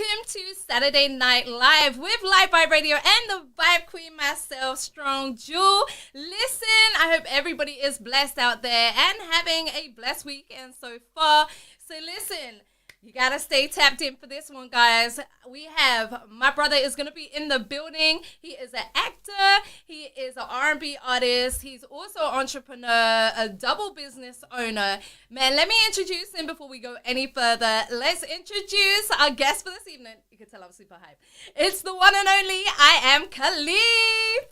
to Saturday Night Live with Live Vibe Radio and the Vibe Queen myself, Strong Jewel. Listen, I hope everybody is blessed out there and having a blessed weekend so far. So listen, you gotta stay tapped in for this one, guys. We have, my brother is gonna be in the building. He is an actor, he is an R&B artist, he's also an entrepreneur, a double business owner. Man, let me introduce him before we go any further. Let's introduce our guest for this evening. You can tell I'm super hyped. It's the one and only Iam Khalif.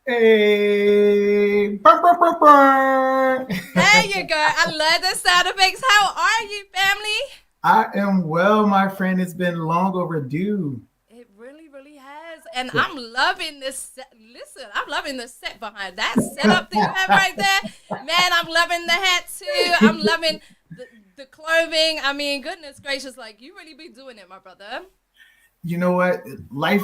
Hey, burr, burr, burr, burr. There you go. I love the sound effects. How are you, family? I am well, my friend. It's been long overdue. It really, really has. And I'm loving this set. Listen, I'm loving the set behind that setup that you have right there. Man, I'm loving the hat too. I'm loving the clothing. I mean, goodness gracious, like you really be doing it, my brother. You know what? Life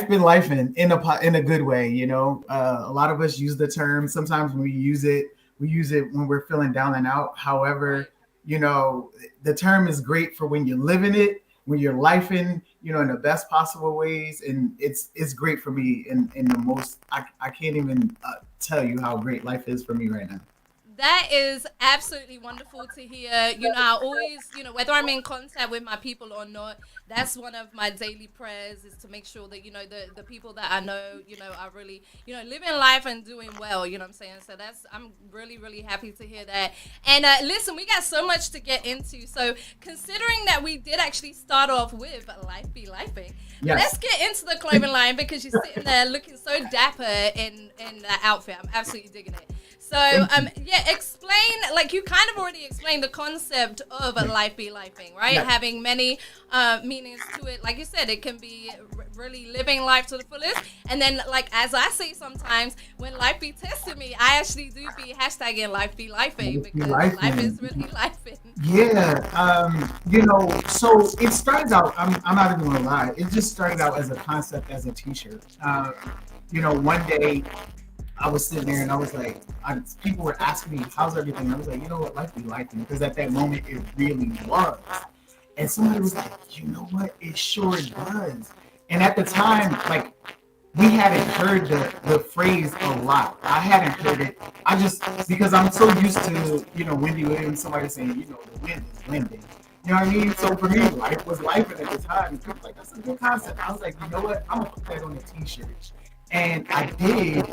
been life in a good way. You know, a lot of us use the term. Sometimes when we use it when we're feeling down and out. However, you know, the term is great for when you're living it, when you're lifing, you know, in the best possible ways. And it's great for me in the most. I can't even tell you how great life is for me right now. That is absolutely wonderful to hear. You know, I always, you know, whether I'm in contact with my people or not, that's one of my daily prayers is to make sure that, you know, the people that I know, you know, are really, you know, living life and doing well, you know what I'm saying? So I'm really, really happy to hear that. And listen, we got so much to get into. So considering that we did actually start off with Life Be Lifing, yes. Let's get into the clothing line because you're sitting there looking so dapper in that outfit. I'm absolutely digging it. So, yeah, explain, like you kind of already explained the concept of a life be lifing, right? Yeah. Having many meanings to it. Like you said, it can be really living life to the fullest. And then, like, as I say sometimes, when life be testing me, I actually do be hashtagging life be lifing because life is really lifing. Yeah, you know, so it started out, I'm not even gonna lie, it just started out as a concept, as a t-shirt. You know, one day, I was sitting there and I was like, people were asking me, how's everything? I was like, you know what, life be lifing, because at that moment it really was. And somebody was like, you know what, it sure does. And at the time, like, we hadn't heard the phrase a lot. I hadn't heard it. Because I'm so used to, you know, Wendy Williams, somebody saying, you know, the wind is winding. You know what I mean? So for me, life was life at the time. And people were like, that's a good concept. I was like, you know what, I'm going to put that on a t-shirt. And I did.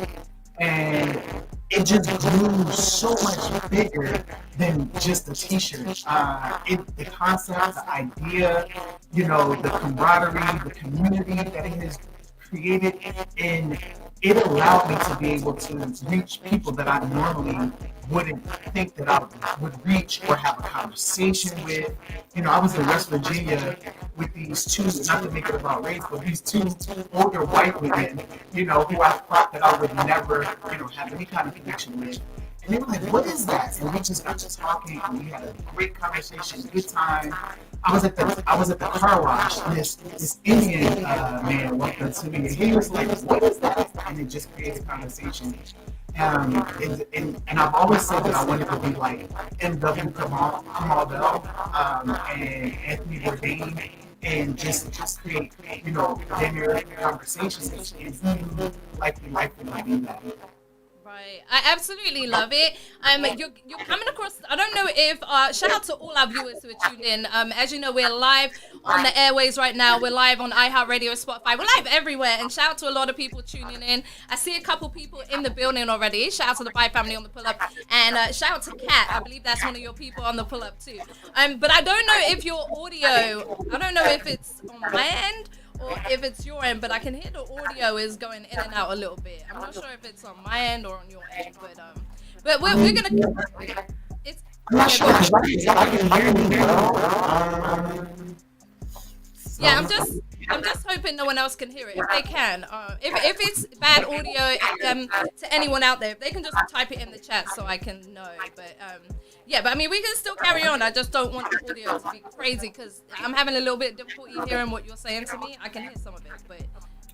And it just grew so much bigger than just a t-shirt. The concept, the idea, you know, the camaraderie, the community that it has created, and it allowed me to be able to reach people that I normally wouldn't think that I would reach or have a conversation with. You know, I was in West Virginia with these two, not to make it about race, but these two older white women, you know, who I thought that I would never, you know, have any kind of connection with. And they were like, what is that? And we just got to talking, and we had a great conversation, good time. I was at the car wash, and this Indian man walked up to me, and he was like, what is that? And it just created a conversation. And I've always said that I wanted to be like M.W. Kamal Bell and Anthony Bourdain, and just create, you know, dinner conversations and like the life that I do that. Right, I absolutely love it. You're coming across. I don't know if shout out to all our viewers who are tuned in. As you know, we're live on the airways right now. We're live on iHeartRadio, Spotify. We're live everywhere. And shout out to a lot of people tuning in. I see a couple people in the building already. Shout out to the Vibe family on the pull up, and shout out to Kat. I believe that's one of your people on the pull up too. But I don't know if your audio. I don't know if it's on my end or if it's your end, but I can hear the audio is going in and out a little bit. I'm not sure if it's on my end or on your end, but we're gonna. It's. I'm not sure. I can hear you well. Yeah, I'm just hoping no one else can hear it. If they can, if it's bad audio to anyone out there, if they can just type it in the chat so I can know. But yeah, but I mean we can still carry on. I just don't want the audio to be crazy because I'm having a little bit of difficulty hearing what you're saying to me. I can hear some of it, but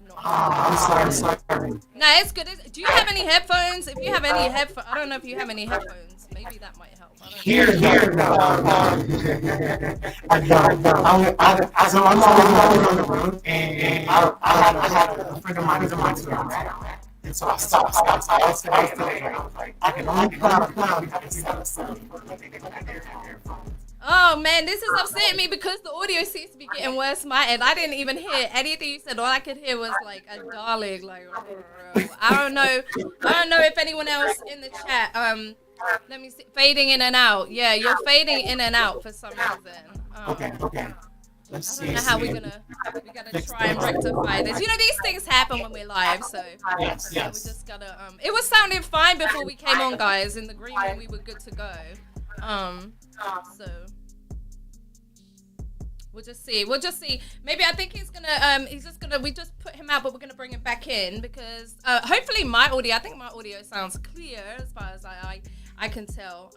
not. I'm sorry. No, it's good. Do you have any headphones? If you have any headphones, I don't know if you have any headphones. Maybe maybe that might help. I don't Here, know. no. I don't. So I'm always on the road, and I had a friend of mine who's a mine. And so I stopped. I was today. I can only cloud. Oh man, this is upsetting me because the audio seems to be getting worse. My end, I didn't even hear anything you said. All I could hear was like a darling, like I don't know. I don't know if anyone else in the chat. Let me see. Fading in and out. Yeah, you're fading in and out for some reason. Okay. I don't know how we gotta try and rectify this. You know, these things happen when we're live, so Yes. we just gotta. It was sounding fine before we came on, guys. In the green room, we were good to go. So we'll just see. Maybe I think he's gonna we just put him out, but we're gonna bring him back in because hopefully I think my audio sounds clear as far as I can tell.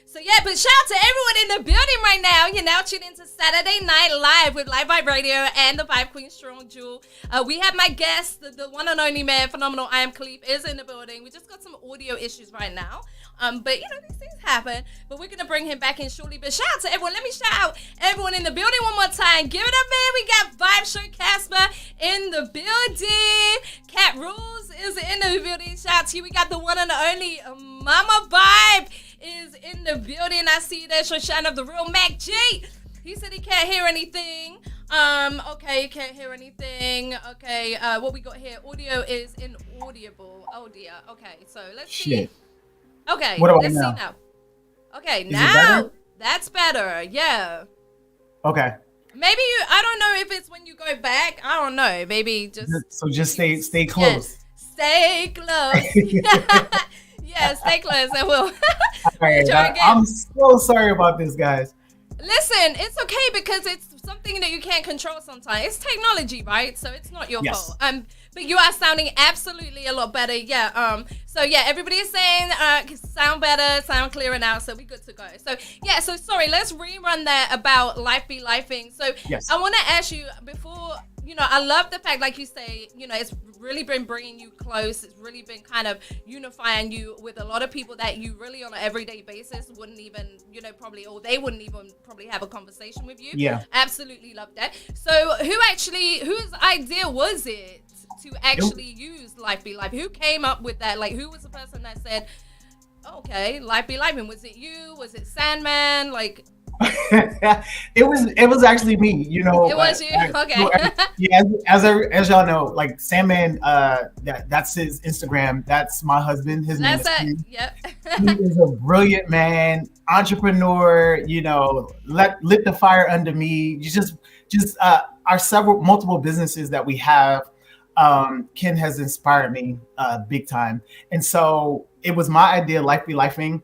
So yeah, but shout out to everyone in the building right now. You're now tuned into Saturday Night Live with Live Vibe Radio and the Vibe Queen Strong Jewel. We have my guest, the one and only man, phenomenal Iam Khalif, is in the building. We just got some audio issues right now. But you know, these things happen. But we're gonna bring him back in shortly. But shout out to everyone. Let me shout out everyone in the building one more time. Give it up, man. We got Vibe Show Casper in the building. Cat Rules is in the building. Shout out to you. We got the one and only Mama Vibe is in the building. I see you there. Shoshana of the real Mac G. He said he can't hear anything. Okay, can't hear anything. Okay, what we got here? Audio is inaudible. Oh dear. Okay, so let's see. Okay, let's see now. Okay, now that's better. Yeah. Okay. Maybe I don't know if it's when you go back. I don't know. Maybe just stay close. Yes, stay close. Yeah, stay close. I will. Right, I'm so sorry about this, guys. Listen, it's okay because it's something that you can't control sometimes. It's technology, right? So it's not your fault. But you are sounding absolutely a lot better. Yeah. So yeah, everybody is saying sound better, sound clearer now, so we good to go. So yeah, so sorry, let's rerun that about life be lifing. So yes. I want to ask you before, you know, I love the fact, like you say, you know, it's really been bringing you close. It's really been kind of unifying you with a lot of people that you really on an everyday basis wouldn't even, you know, probably, or they wouldn't even probably have a conversation with you. Yeah. Absolutely love that. So whose idea was it to actually use Life Be Life? Who came up with that? Like, who was the person that said, okay, Life Be Life? And was it you? Was it Sandman? Like, it was actually me, you know. It was you. Okay. Yeah, as y'all know, like Sandman, that's his Instagram. That's my husband. His name is Steve. Yep. He is a brilliant man, entrepreneur. You know, lit the fire under me. You just our multiple businesses that we have. Ken has inspired me big time, and so it was my idea. Life Be Lifing.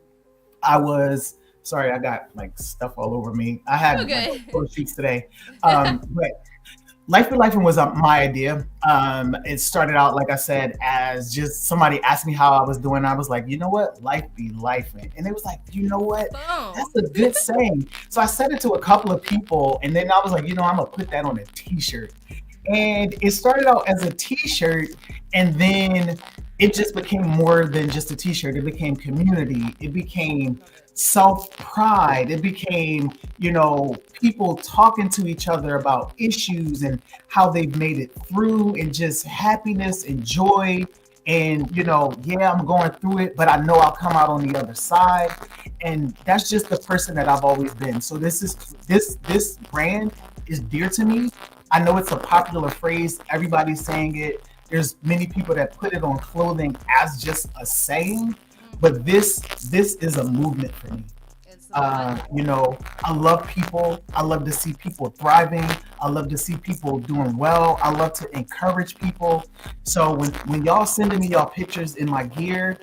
Sorry, I got like stuff all over me. I had like 4 sheets today. But Life Be Lifing was my idea. It started out, like I said, as just somebody asked me how I was doing. I was like, you know what? Life be lifing. And it was like, you know what? That's a good saying. So I said it to a couple of people, and then I was like, you know, I'm going to put that on a t-shirt. And it started out as a t-shirt, and then it just became more than just a t-shirt. It became community. It became self-pride. It became, you know, people talking to each other about issues and how they've made it through, and just happiness and joy. And, you know, yeah, I'm going through it, but I know I'll come out on the other side. And that's just the person that I've always been. So this brand is dear to me. I know it's a popular phrase. Everybody's saying it. There's many people that put it on clothing as just a saying, but this is a movement for me. You know, I love people. I love to see people thriving. I love to see people doing well. I love to encourage people. So when y'all sending me y'all pictures in my gear,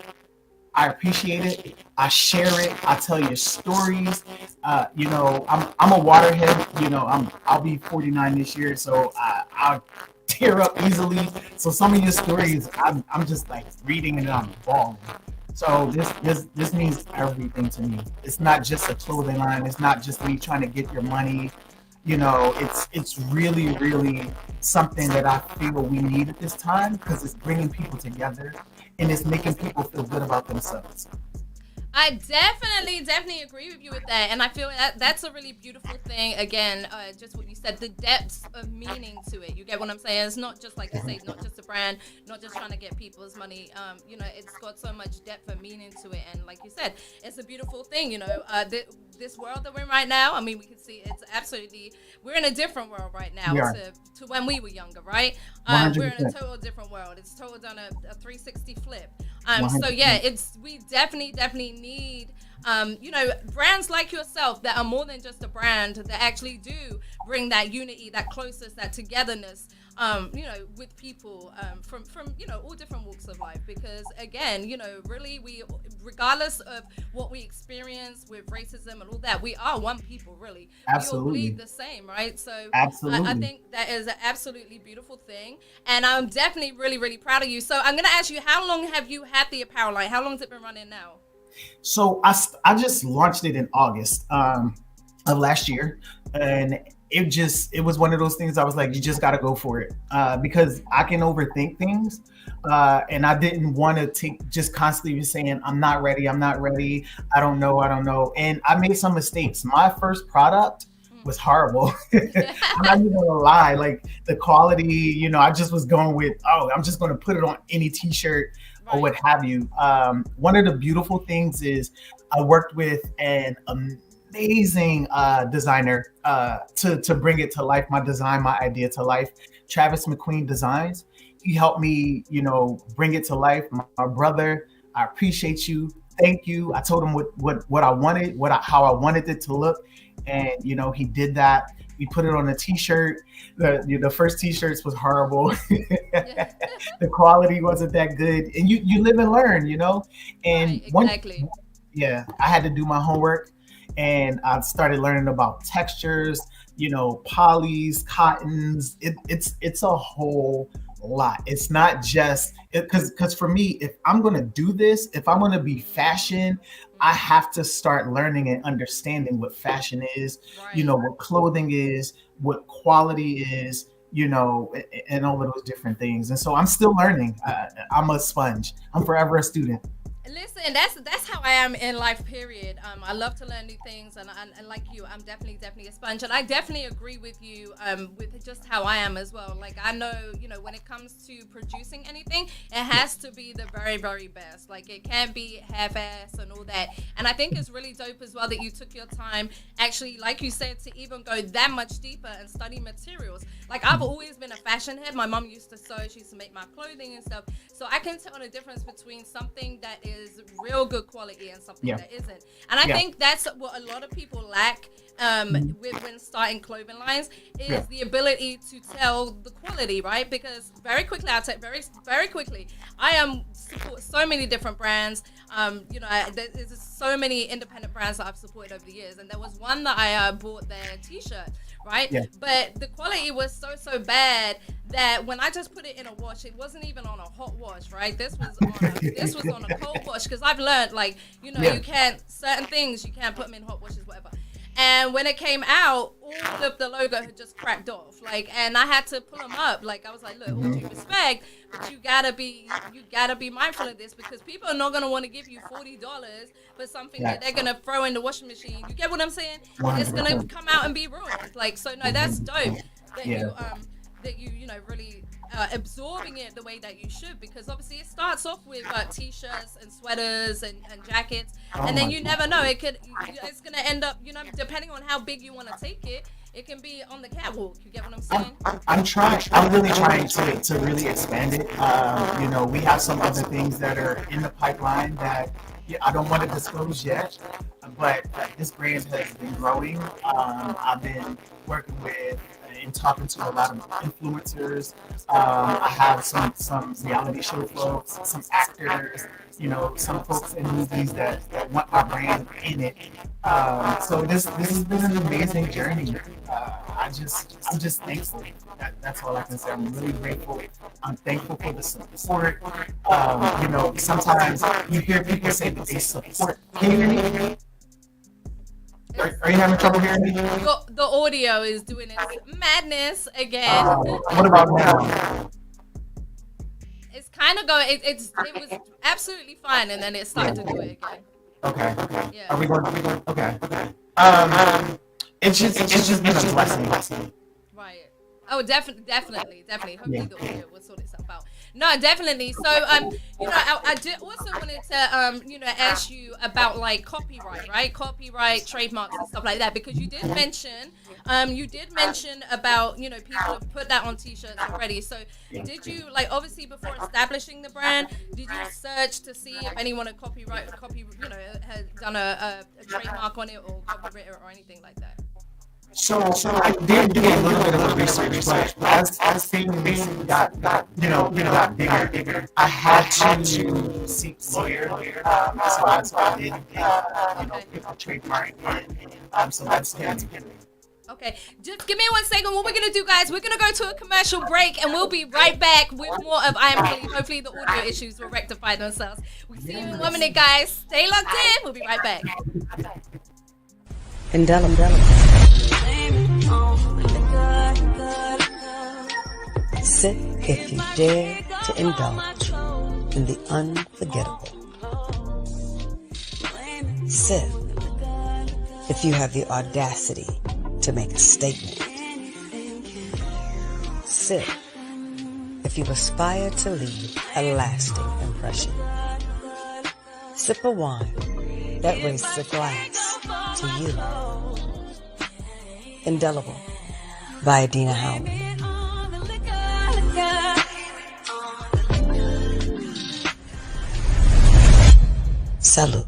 I appreciate it. I share it. I tell your stories. You know, I'm a waterhead. You know, I'll be 49 this year, so I'll tear up easily. So some of your stories, I'm just like reading and I'm bawling. So this means everything to me. It's not just a clothing line. It's not just me trying to get your money. You know, it's really, really something that I feel we need at this time, because it's bringing people together and it's making people feel good about themselves. I definitely agree with you with that, and I feel that that's a really beautiful thing. Again, just what you said, the depths of meaning to it. You get what I'm saying? It's not just like you say, not just a brand, not just trying to get people's money. It's got so much depth and meaning to it, and like you said, it's a beautiful thing. This world that we're in right now. I mean, we can see it's absolutely. We're in a different world right now to when we were younger, right? We're in a total different world. It's total done a 360 flip. So yeah, we definitely need brands like yourself that are more than just a brand, that actually do bring that unity, that closeness, that togetherness, with people from all different walks of life. Because again, really, we, regardless of what we experience with racism and all that, we are one people, really. Absolutely. We all bleed the same, right? So absolutely. I think that is an absolutely beautiful thing, and I'm definitely really, really proud of you. So I'm gonna ask you, how long have you had the apparel line? How long has it been running now? So I just launched it in August of last year, and it was one of those things I was like, you just got to go for it, because I can overthink things, and I didn't want to just constantly be saying I'm not ready, I don't know, and I made some mistakes. My first product was horrible. I'm not even gonna lie, like the quality, I just was going with, I'm just gonna put it on any t-shirt or what have you. One of the beautiful things is I worked with an amazing designer to bring it to life, my idea to life. Travis McQueen Designs. He helped me, bring it to life. My brother, I appreciate you. Thank you. I told him what I wanted, how I wanted it to look, and he did that. We put it on a t-shirt. The first t-shirts was horrible. The quality wasn't that good, and you live and learn, And right, exactly. I had to do my homework, and I started learning about textures, polys, cottons. It's a whole lot. It's not just because for me, if I'm gonna do this, if I'm gonna be fashion, I have to start learning and understanding what fashion is, what clothing is, what quality is, and all of those different things. And so I'm still learning. I'm a sponge. I'm forever a student. Listen, that's how I am in life, period. I love to learn new things, and like you, I'm definitely a sponge, and I definitely agree with you with just how I am as well. Like, I know, when it comes to producing anything, it has to be the very, very best. Like, it can't be half-ass and all that. And I think it's really dope as well that you took your time, actually, like you said, to even go that much deeper and study materials. Like, I've always been a fashion head. My mom used to sew, she used to make my clothing and stuff. So I can tell the difference between something that is real good quality and something that isn't. And I think that's what a lot of people lack when starting clothing lines is the ability to tell the quality, right? Because very quickly, I'll tell very, very quickly, I support so many different brands. There's so many independent brands that I've supported over the years, and there was one that I bought their t-shirt, right? But the quality was so bad that when I just put it in a wash, it wasn't even on a hot wash, right? This was on a cold wash, because I've learned, like, you can't, certain things you can't put them in hot washes, whatever. And when it came out, all of the logo had just cracked off. Like, and I had to pull them up. Like, I was like, look, all due respect, but you gotta be mindful of this, because people are not gonna want to give you $40 for something that they're gonna throw in the washing machine. You get what I'm saying? It's gonna come out and be ruined. Like, so no, that's dope that you really absorbing it the way that you should, because obviously it starts off with t-shirts and sweaters and jackets, and then you never know, it's gonna end up, depending on how big you want to take it, it can be on the catwalk. You get what I'm saying? I'm really trying to really expand it. We have some other things that are in the pipeline that I don't want to disclose yet, but this brand has been growing. I've been working with and talking to a lot of influencers. I have some reality show folks, some actors, some folks in movies that want my brand in it. So this has been an amazing journey. I'm just thankful. That's all I can say. I'm really grateful. I'm thankful for the support. Sometimes you hear people say that they support. Can you hear me? Are you having trouble hearing me? The audio is doing its madness again. What about now? It's kind of going. It was absolutely fine, and then it started to do it again. Okay. Yeah. Are we going? Okay. It's just been a blessing. Right. Oh, definitely. Hopefully the audio will sort itself out. No, definitely. So, I did also wanted to, ask you about like copyright, right? Copyright, trademarks, and stuff like that, because you did mention about, people have put that on T-shirts already. So, did you like obviously before establishing the brand, did you search to see if anyone had had done a trademark on it or copyright or anything like that? So I did do a little bit of research, but as things got bigger, I had to seek lawyer. So that's why I did pick a trademark. So that's Okay, just give me 1 second. What we're going to do, guys, we're going to go to a commercial break, and we'll be right back with more of Iam Khalif. Hopefully the audio issues will rectify themselves. We'll see you in 1 minute, guys. Stay locked in. We'll be right back. Indelible. Sit if you dare to indulge in the unforgettable. Sit if you have the audacity to make a statement. Sit if you aspire to leave a lasting impression. Sip a wine that raises a glass to you. Indelible by Adina Howard. Salute.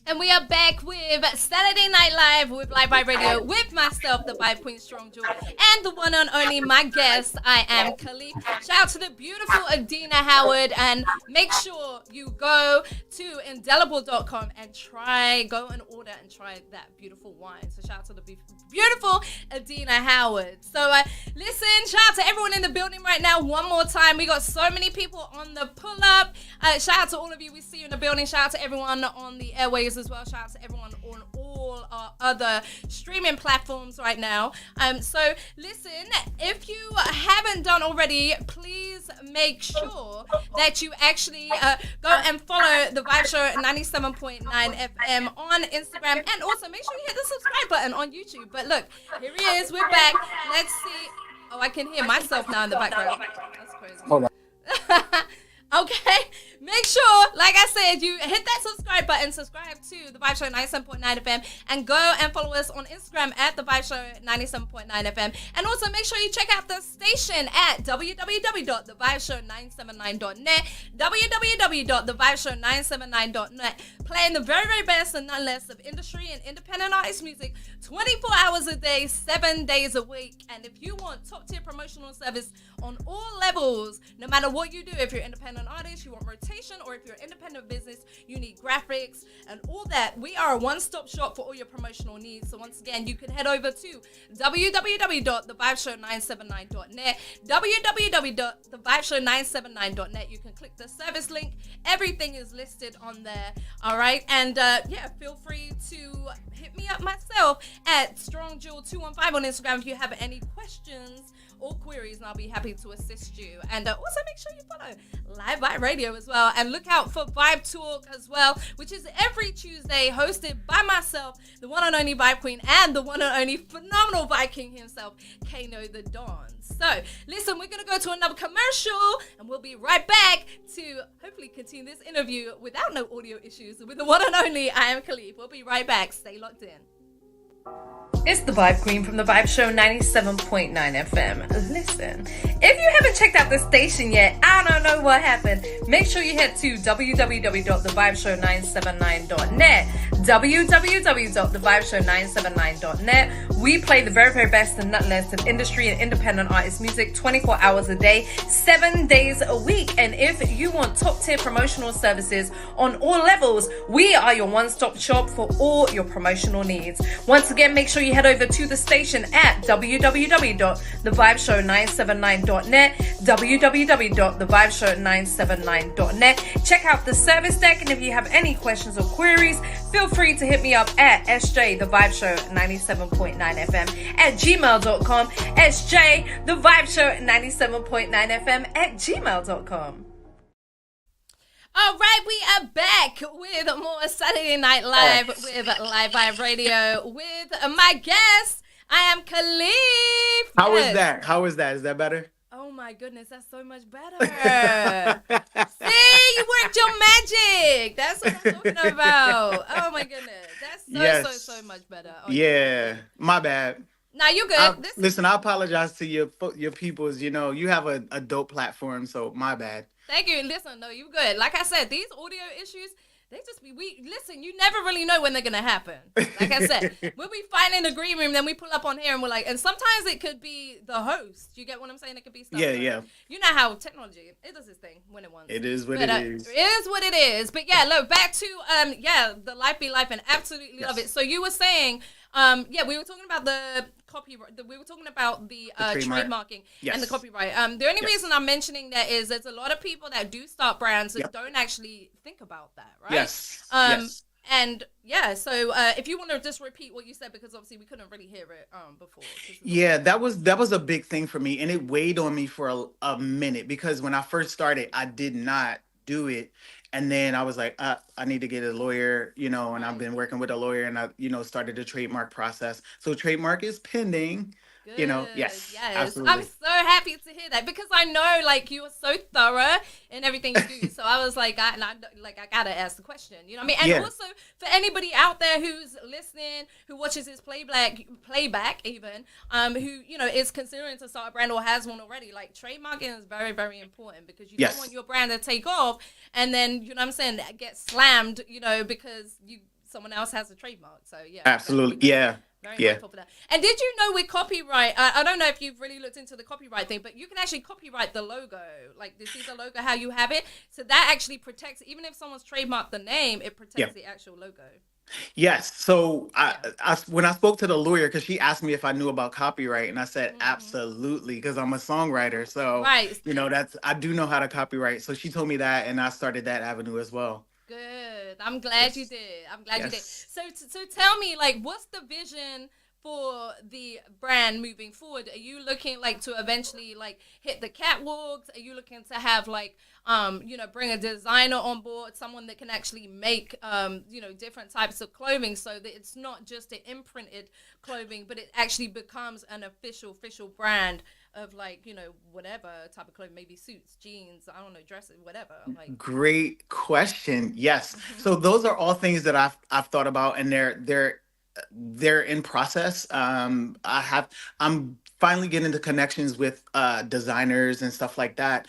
And we are back with Saturday Night Live with Live by Radio with myself, the Vibe Queen Strong Jewel, and the one and only my guest, Iam Khalif. Shout out to the beautiful Adina Howard, and make sure you go to indelible.com and go and order and try that beautiful wine. So shout out to the beautiful Adina Howard. So listen, shout out to everyone in the building right now one more time. We got so many people on the pull-up. Shout out to all of you. We see you in the building. Shout out to everyone on the airways as well. Shout out to everyone on all our other streaming platforms right now. So listen, if you haven't done already, please make sure that you actually go and follow the Vibe Show 97.9 FM on Instagram, and also make sure you hit the subscribe button on YouTube. But look, here he is. We're back. Let's see. Oh, I can hear myself now in the background. That's crazy. Hold on. Okay, make sure, like I said, you hit that subscribe button, subscribe to the Vibe Show 97.9 FM, and go and follow us on Instagram at the Vibe Show 97.9 FM. And also make sure you check out the station at www.thevibeshow979.net, www.thevibeshow979.net, playing the very, very best and none less of industry and independent artist music 24 hours a day, 7 days a week. And if you want top tier promotional service on all levels, no matter what you do, if you're independent artist, you want rotation, or if you're independent business, you need graphics and all that, we are a one-stop shop for all your promotional needs. So once again, you can head over to www.thevibeshow979.net, www.thevibeshow979.net. You can click the service link. Everything is listed on there. All right, and feel free to hit me up myself at StrongJewel215 on Instagram if you have any questions or queries, and I'll be happy to assist you. And also make sure you follow Live by Radio as well, and look out for Vibe Talk as well, which is every Tuesday, hosted by myself, the one and only Vibe Queen, and the one and only phenomenal Vibe King himself, Kano the Don. So listen, we're gonna go to another commercial, and we'll be right back to hopefully continue this interview without no audio issues with the one and only Iam Khalif. We'll be right back. Stay locked in. It's the Vibe Queen from the Vibe Show 97.9 FM. Listen, if you haven't checked out the station yet, I don't know what happened. Make sure you head to www.thevibeshow979.net, www.thevibeshow979.net. We play the very, very best and not less of industry and independent artist music 24 hours a day, 7 days a week. And if you want top tier promotional services on all levels, we are your one-stop shop for all your promotional needs. Once again, make sure you you head over to the station at www.thevibeshow979.net, www.thevibeshow979.net. Check out the service deck, and if you have any questions or queries, feel free to hit me up at sjthevibeshow97.9fm at gmail.com, sjthevibeshow97.9fm at gmail.com. All right, we are back with more Saturday Night Live with Live Vibe Radio with my guest, Iam Khalif. How is that? How is that? Is that better? Oh my goodness, that's so much better. See, you worked your magic. That's what I'm talking about. Oh my goodness, that's so much better. Oh, yeah, my bad. Now you good. Listen, I apologize to your peoples. You know, you have a dope platform, so my bad. Thank you. Listen, no, you good. Like I said, these audio issues, they just be listen, you never really know when they're gonna happen. Like I said, we'll be fighting in the green room, then we pull up on here and we're like, and sometimes it could be the host. You get what I'm saying? It could be stuff. Yeah. You know how technology, it does its thing when it wants. It is what it is. It is what it is. But yeah, look, back to the Life Be Life, and absolutely love it. So you were saying, we were talking about the copyright. We were talking about the trademarking and the copyright. The only reason I'm mentioning that is there's a lot of people that do start brands that don't actually think about that, right? Yes. And so if you want to just repeat what you said, because obviously we couldn't really hear it before. Yeah, that was a big thing for me, and it weighed on me for a minute, because when I first started, I did not do it. And then I was like, I need to get a lawyer, and I've been working with a lawyer, and I, started the trademark process. So trademark is pending. Good. Yes, absolutely. I'm so happy to hear that, because I know, like, you are so thorough in everything you do. So I was like, I gotta ask the question. You know what I mean? And also for anybody out there who's listening, who watches this playback even, who is considering to start a brand or has one already, like, trademarking is very, very important, because you don't want your brand to take off and then get slammed, because someone else has a trademark. So yeah, absolutely, yeah. Very mindful for that. And did you know with copyright, I don't know if you've really looked into the copyright thing, but you can actually copyright the logo. Like, this is the logo, how you have it. So that actually protects, even if someone's trademarked the name, it protects the actual logo. Yes. So I when I spoke to the lawyer, because she asked me if I knew about copyright, and I said, absolutely, because I'm a songwriter. So, I do know how to copyright. So she told me that, and I started that avenue as well. Good. I'm glad you did. You did. So tell me, like, what's the vision for the brand moving forward? Are you looking to eventually hit the catwalks? Are you looking to have bring a designer on board, someone that can actually make different types of clothing, so that it's not just an imprinted clothing, but it actually becomes an official brand of whatever type of clothing, maybe suits, jeans, I don't know, dresses, whatever. Great question. Yes. So those are all things that I've thought about, and they're in process. I'm finally getting into connections with designers and stuff like that.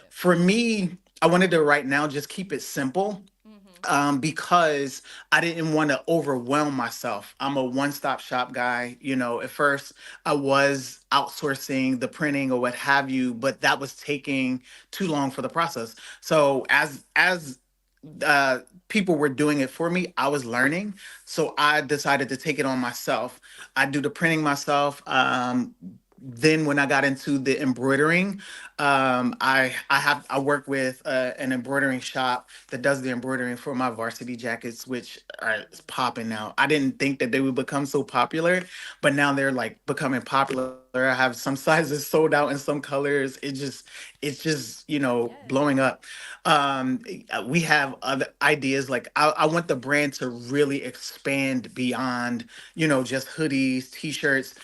For me, I wanted to right now just keep it simple. Because I didn't want to overwhelm myself. I'm a one-stop shop guy. At first I was outsourcing the printing or what have you, but that was taking too long for the process. So as people were doing it for me, I was learning. So I decided to take it on myself. I do the printing myself. Then when I got into the embroidering, I work with an embroidering shop that does the embroidering for my varsity jackets, which are popping now. I didn't think that they would become so popular, but now they're becoming popular. I have some sizes sold out in some colors. It's just blowing up. We have other ideas. I want the brand to really expand beyond just hoodies, t-shirts.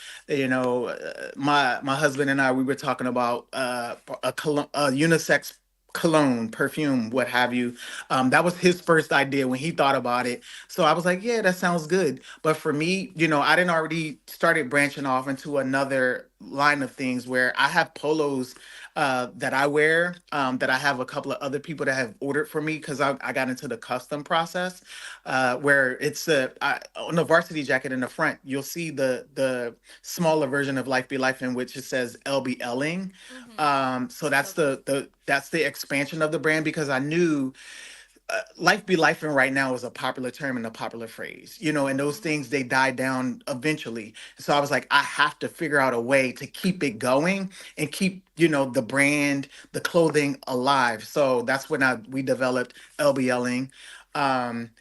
My husband and I, we were talking about a unisex cologne, perfume, what have you. That was his first idea when he thought about it. So I was like, yeah, that sounds good. But for me, I didn't already started branching off into another line of things where I have polos that I wear, that I have a couple of other people that have ordered for me, because I got into the custom process, where it's on the varsity jacket in the front, you'll see the smaller version of Life Be Life, in which it says LBLing. So that's the expansion of the brand, because I knew life be life and right now is a popular term and a popular phrase, and those things, they die down eventually. So I was like, I have to figure out a way to keep it going and keep, the brand, the clothing alive. So that's when we developed LBLing,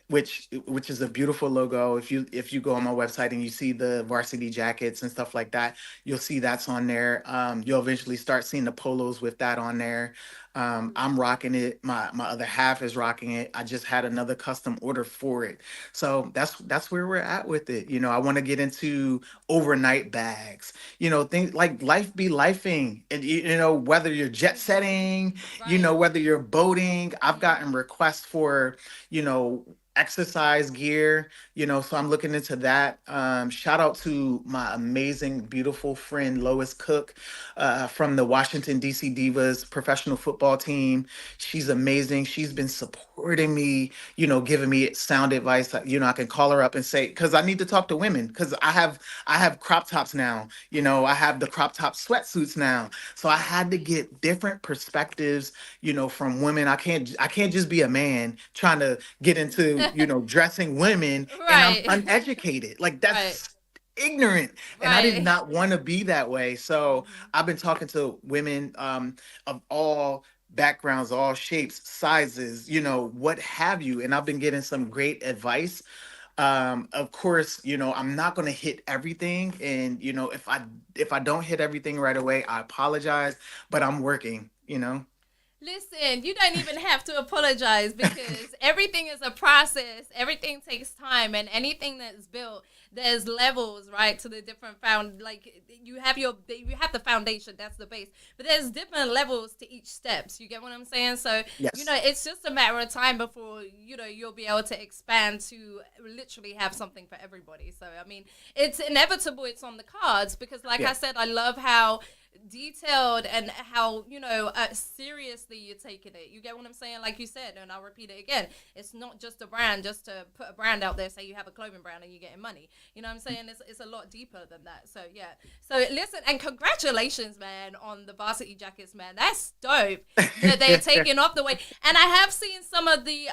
which is a beautiful logo. If you go on my website and you see the varsity jackets and stuff like that, you'll see that's on there. You'll eventually start seeing the polos with that on there. I'm rocking it. My other half is rocking it. I just had another custom order for it. So that's where we're at with it. I want to get into overnight bags. Things like life be lifing. And whether you're jet setting, Right. whether you're boating. I've gotten requests for, you know, exercise gear, so I'm looking into that. Shout out to my amazing, beautiful friend Lois Cook, from the Washington DC Divas professional football team. She's amazing. She's been supporting me, giving me sound advice. I can call her up and say, because I need to talk to women, because I have crop tops now. I have the crop top sweatsuits now. So I had to get different perspectives, from women. I can't just be a man trying to get into, dressing women, and I'm Right. uneducated. Like, Right. that's ignorant, and I did Right. not want to be that way. So Mhm. I've been talking to women, of all backgrounds, all shapes, sizes, what have you, and I've been getting some great advice. Of course, I'm not going to hit everything, and if I don't hit everything right away, I apologize, but I'm working. Listen, you don't even have to apologize because everything is a process. Everything takes time, and anything that's built, there's levels, right, to the different found. Like you have the foundation, that's the base, but there's different levels to each steps. You get what I'm saying? So Yes. it's just a matter of time before you'll be able to expand to literally have something for everybody. So I mean, it's inevitable. It's on the cards because, like Yeah. I said, I love how detailed and how seriously you're taking it. You get what I'm saying? Like you said, and I'll repeat it again, it's not just a brand, just to put a brand out there, say you have a clothing brand and you're getting money. You know what I'm saying? It's a lot deeper than that. So yeah, so listen, and congratulations, man, on the varsity jackets, man. That's dope that they're taking off the way. And I have seen some of the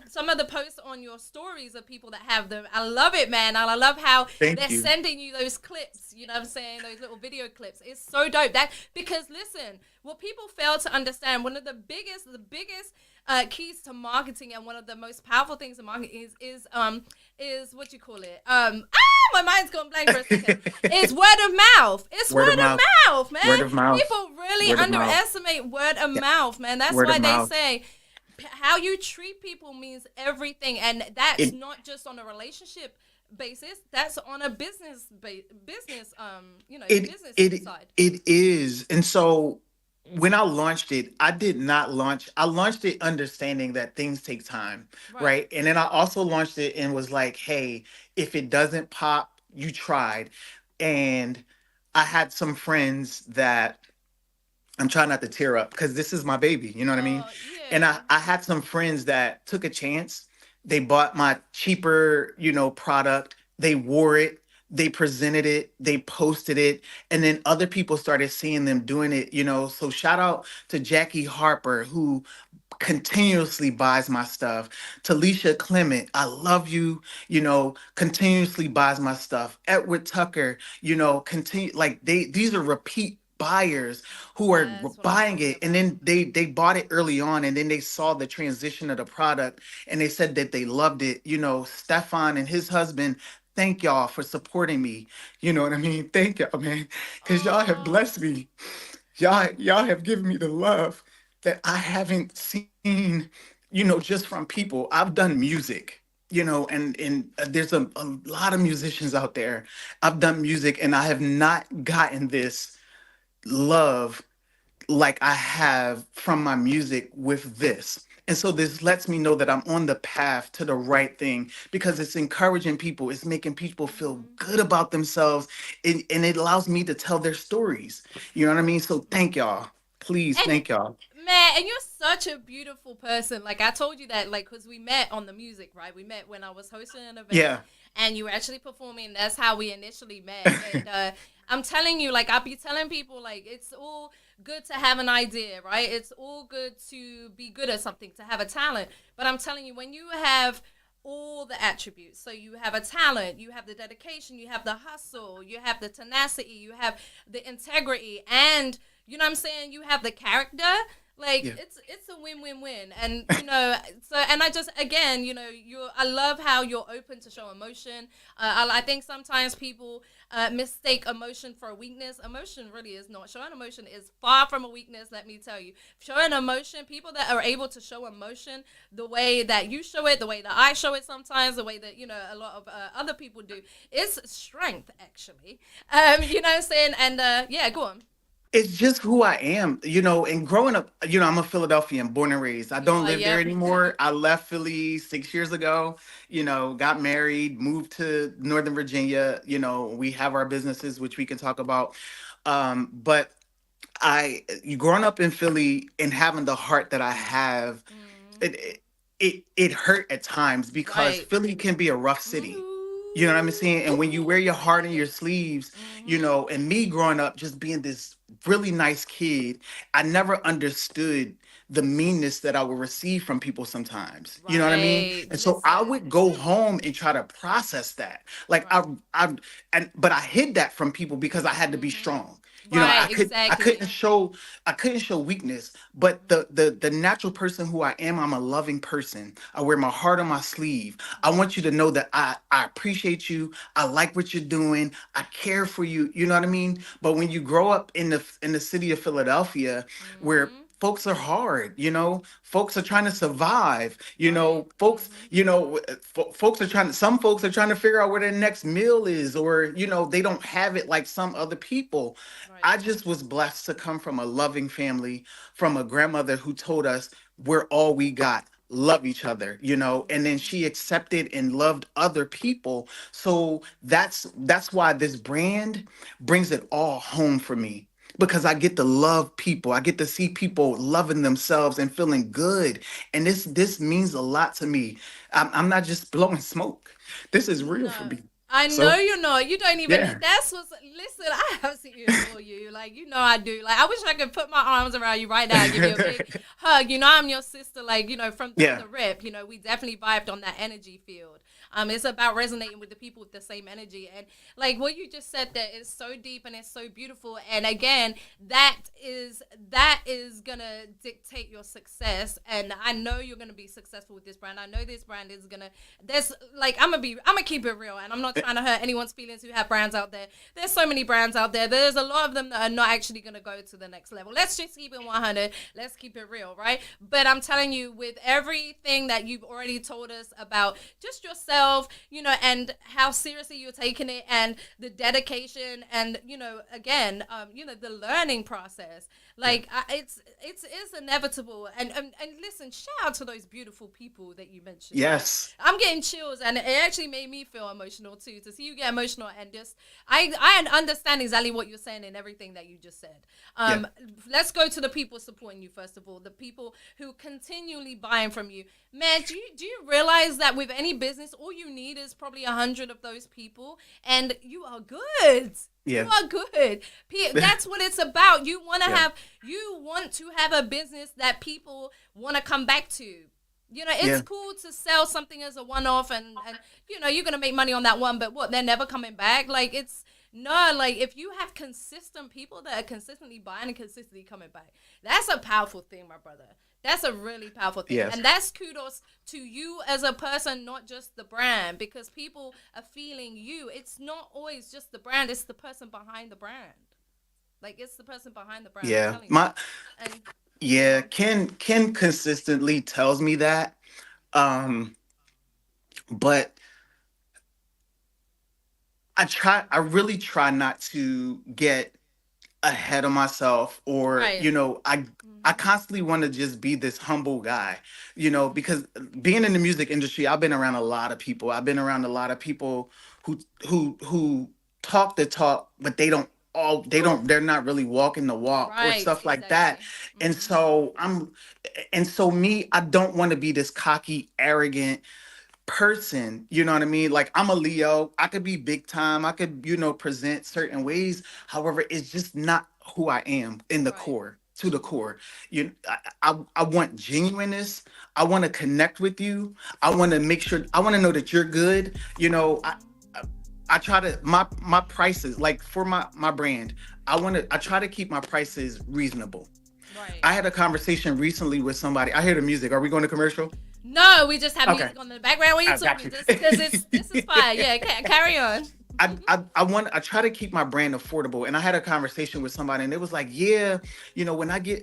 some of the posts on your stories of people that have them. I love it, man. And I love how Thank they're you. sending you those clips. You know what I'm saying? Those little video clips. It's so dope. That because listen, what people fail to understand, one of the biggest keys to marketing and one of the most powerful things in marketing is what you call it. My mind's gone blank for a second. It's word of mouth. It's Word of word of mouth. mouth, man. Word of mouth. People really Word of mouth. underestimate word of Yeah. mouth, man. That's Word why of they mouth. say how you treat people means everything, and that's It not just on a relationship basis. That's on a business it business it side. it is. And so when I launched it, I launched it understanding that things take time, Right. right? And then I also launched it and was like, hey, if it doesn't pop, you tried. And I had some friends that, I'm trying not to tear up because this is my baby, you know what I mean? Oh And yeah. I had some friends that took a chance. They bought my cheaper, product. They wore it. They presented it. They posted it. And then other people started seeing them doing it. So shout out to Jackie Harper, who continuously buys my stuff. Talisha Clement, I love you, continuously buys my stuff. Edward Tucker, continue, like, these are repeat buyers who are That's what I'm buying talking it, and about. then they bought it early on, and then they saw the transition of the product, and they said that they loved it. Stefan and his husband, thank y'all for supporting me. You know what I mean? Thank y'all, man, because y'all have Oh. blessed me. Y'all have given me the love that I haven't seen, just from people. I've done music, and there's a lot of musicians out there. I've done music, and I have not gotten this love like I have from my music with this. And so this lets me know that I'm on the path to the right thing, because it's encouraging people, it's making people feel Mhm. good about themselves, and it allows me to tell their stories. You know what I mean? So thank y'all. Please, And thank y'all. man, and you're such a beautiful person. Like I told you that, like, cause we met on the music, right? We met when I was hosting an event, Yeah. and you were actually performing. That's how we initially met. And I'm telling you, like, I'll be telling people, like, it's all good to have an idea, right? It's all good to be good at something, to have a talent. But I'm telling you, when you have all the attributes, so you have a talent, you have the dedication, you have the hustle, you have the tenacity, you have the integrity, and you know what I'm saying, you have the character. Like, Yeah. it's a win-win-win. And so, and I just, again, I love how you're open to show emotion. I think sometimes people mistake emotion for a weakness. Emotion really is not. Showing emotion is far from a weakness, let me tell you. Showing emotion, people that are able to show emotion the way that you show it, the way that I show it sometimes, the way that a lot of other people do, is strength, actually. You know what I'm saying? And yeah, go on. It's just who I am, and growing up, I'm a Philadelphian, born and raised. I You don't are, live there yep. anymore. I left Philly 6 years ago, got married, moved to Northern Virginia. We have our businesses, which we can talk about. But you growing up in Philly and having the heart that I have, Mm, it hurt at times because right. Philly can be a rough city. You know what I'm saying? And when you wear your Ooh. heart on your sleeves, and me growing up just being this really nice kid, I never understood the meanness that I would receive from people sometimes. You know what I mean? Right. And so I would Listen. go home and try to process that. Like Right. but I hid that from people because I had to be Hmm. strong. Right. I couldn't Exactly. show weakness, but the natural person who I am, I'm a loving person. I wear my heart on my sleeve. I want you to know that I appreciate you. I like what you're doing. I care for you. You know what I mean? But when you grow up in the city of Philadelphia, where Hmm. folks are hard, folks are trying to survive, Right. folks, Hmm. folks are trying to, some folks are trying to figure out where their next meal is, or they don't have it like some other people. Right. I just was blessed to come from a loving family, from a grandmother who told us we're all we got. Love each other, and then she accepted and loved other people. So that's why this brand brings it all home for me. Because I get to love people. I get to see people loving themselves and feeling good. And this means a lot to me. I'm not just blowing smoke. This is real for No, me. I know So you're not. You don't even. yeah. That's what's. Listen, I absolutely adore you. Like, I do. Like, I wish I could put my arms around you right now and give you a big hug. I'm your sister. Like, from Yeah. the rip. We definitely vibed on that energy field. It's about resonating with the people with the same energy. And like what you just said, there is so deep and it's so beautiful. And again, that is gonna dictate your success. And I know you're gonna be successful with this brand. I know this brand is gonna. There's like I'm gonna keep it real, and I'm not trying to hurt anyone's feelings who have brands out there. There's so many brands out there. There's a lot of them that are not actually gonna go to the next level. Let's just keep it 100. Let's keep it real, right? But I'm telling you, with everything that you've already told us about just yourself, and how seriously you're taking it, and the dedication, and again, the learning process. Yeah. Like it's inevitable. And listen, shout out to those beautiful people that you mentioned. Like, Yes. I'm getting chills, and it actually made me feel emotional too to see you get emotional. And just I understand exactly what you're saying and everything that you just said. Yeah. Let's go to the people supporting you first of all. The people who continually buying from you. Man, do you realize that with any business, all you need is probably 100 of those people, and you are good. You Yeah. are good. That's what it's about. Yeah. You want to have a business that people want to come back to. It's Yeah. cool to sell something as a one-off, and you're gonna make money on that one, but what, they're never coming back? Like, it's no, like, if you have consistent people that are consistently buying and consistently coming back, that's a powerful thing, my brother. That's a really powerful thing. Yes. And that's kudos to you as a person, not just the brand, because people are feeling you. It's not always just the brand, it's the person behind the brand. Like, it's the person behind the brand, I'm Yeah. telling you. And go Yeah, on. Ken consistently tells me that. Um, but I really try not to get ahead of myself, or Right. I Hmm. constantly want to just be this humble guy, Hmm. because being in the music industry, I've been around a lot of people. I've been around a lot of people who talk the talk, but they're not really walking the walk, or Right, stuff like that. exactly. And Hmm. so me, I don't want to be this cocky, arrogant person. You know what I mean? Like, I'm a Leo. I could be big time. I could, present certain ways. However, it's just not who I am in the Right. core, to the core. I want genuineness. I want to connect with you. I want to make sure. I want to know that you're good. I I try to my prices, like for my brand. I try to keep my prices reasonable. Right. I had a conversation recently with somebody. I hear the music. Are we going to commercial? No, we just have Okay, music on the background when you I got talking, you. just because it's this is fine. Yeah, carry on. I try to keep my brand affordable, and I had a conversation with somebody, and it was like, yeah, when I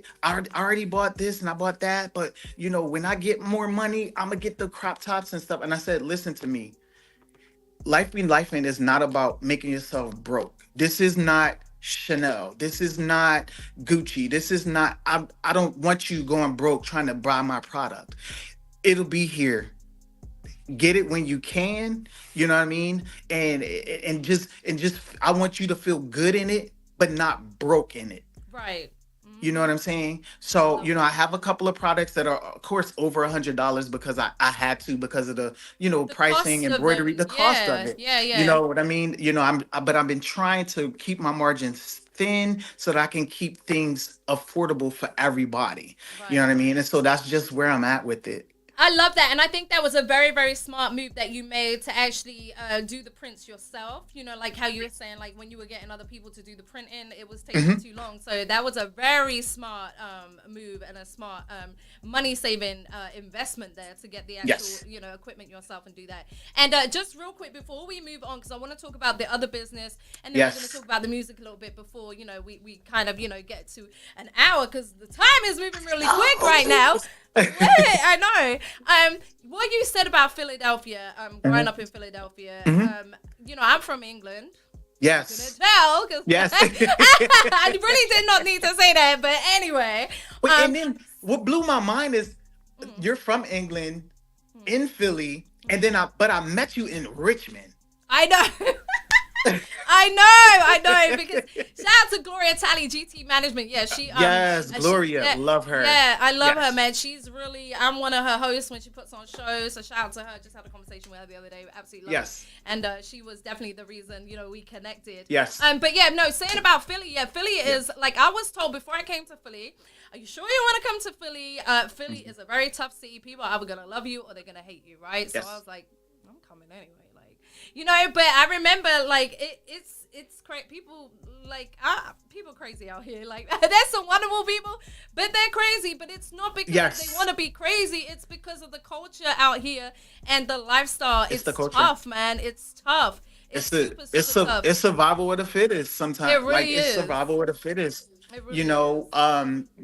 already bought this and I bought that, but when I get more money, I'm gonna get the crop tops and stuff. And I said, listen to me, life being life is not about making yourself broke. This is not Chanel. This is not Gucci. This is not. I don't want you going broke trying to buy my product. It'll be here, get it when you can, you know what I mean, and just I want you to feel good in it but not broke in it. Right. You know what I'm saying? I So, love I that. have a couple of products that are, of course, over $100 because I had to, because of the, The pricing, cost of embroidery, them. the cost of Yeah, it. yeah, You yeah. know what I mean? But I've been trying to keep my margins thin so that I can keep things affordable for everybody. You know Right. what I mean? And so that's just where I'm at with it. I love that, and I think that was a very, very smart move that you made to actually do the prints yourself. You know, like how you were saying, like when you were getting other people to do the printing, it was taking Hmm. too long. So that was a very smart move and a smart money saving investment there to get the actual Yes. equipment yourself and do that. And just real quick before we move on, because I want to talk about the other business, and then we're going to talk Yes. about the music a little bit before we kind of get to an hour because the time is moving really quick right now. Wait, I know. What you said about Philadelphia, growing Hmm. up in Philadelphia, Hmm. I'm from England. You couldn't Yes. tell because Yes. I really did not need to say that. But anyway, Wait, um, and then what blew my mind is mm, you're from England, mm, in Philly, and mm. then I met you in Richmond. I know. I know, because shout out to Gloria Talley, GT Management. Yeah, Yes, Gloria, yeah, love her. yeah, I love her, Yes. man. I'm one of her hosts when she puts on shows. So shout out to her. Just had a conversation with her the other day. Absolutely love her, Yes. and she was definitely the reason we connected. Yes. But yeah, no, saying about Philly, yeah, Philly Yeah. is like I was told before I came to Philly. Are you sure you want to come to Philly? Philly Mhm. is a very tough city. People are either gonna love you or they're gonna hate you, right? So I Yes. was like, I'm coming anyway, like But I remember like it's crazy. People like people crazy out here. Like there's some wonderful people, but they're crazy. But it's not because they Yes. want to be crazy. It's because of the culture out here and the lifestyle. It's the It's culture. tough, man. It's tough. It's It's the super super it's a tough. it's survival of the fittest It sometimes. Like really it's is. survival of the fittest. It You really know, is.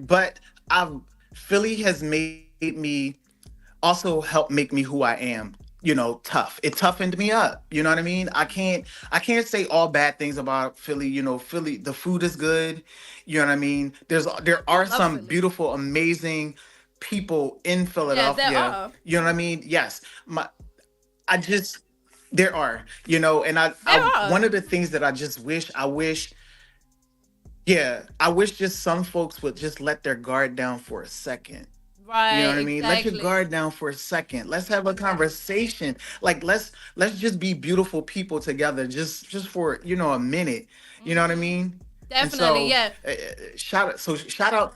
but I've Philly has made me also helped make me who I am. Tough. It toughened me up. You know what I mean? I can't say all bad things about Philly. Philly, the food is good. You know what I mean? There I are love some Philly. beautiful, amazing people in Yeah, there Philadelphia. are. You know what I mean? Yes. I just there are, and I There are. one of the things that I wish, yeah, I wish just some folks would just let their guard down for a second. You know Right. what I mean? Let your Exactly. guard down for a second. Let's have a conversation. Like let's just be beautiful people together just for, a minute. You know what I Hmm. mean? And Definitely. so Yeah. shout Shout out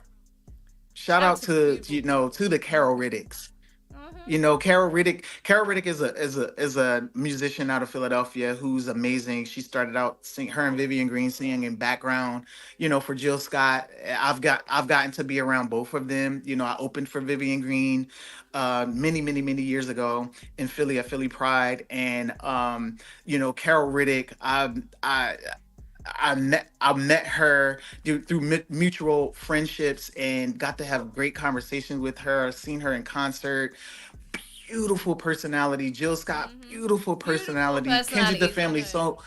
out to the beautiful people. to the Carol Riddicks. Hmm. Carol Riddick is a musician out of Philadelphia who's amazing. She started out her and Vivian Green singing in background, for Jill Scott. I've gotten to be around both of them. I opened for Vivian Green many, many, many years ago in Philly at Philly Pride. And Carol Riddick, I met her through mutual friendships and got to have great conversations with her. Seen her in concert. Beautiful personality. Jill Scott, Hmm. beautiful Beautiful personality. Kendrick the personalities. I Family know. Soul.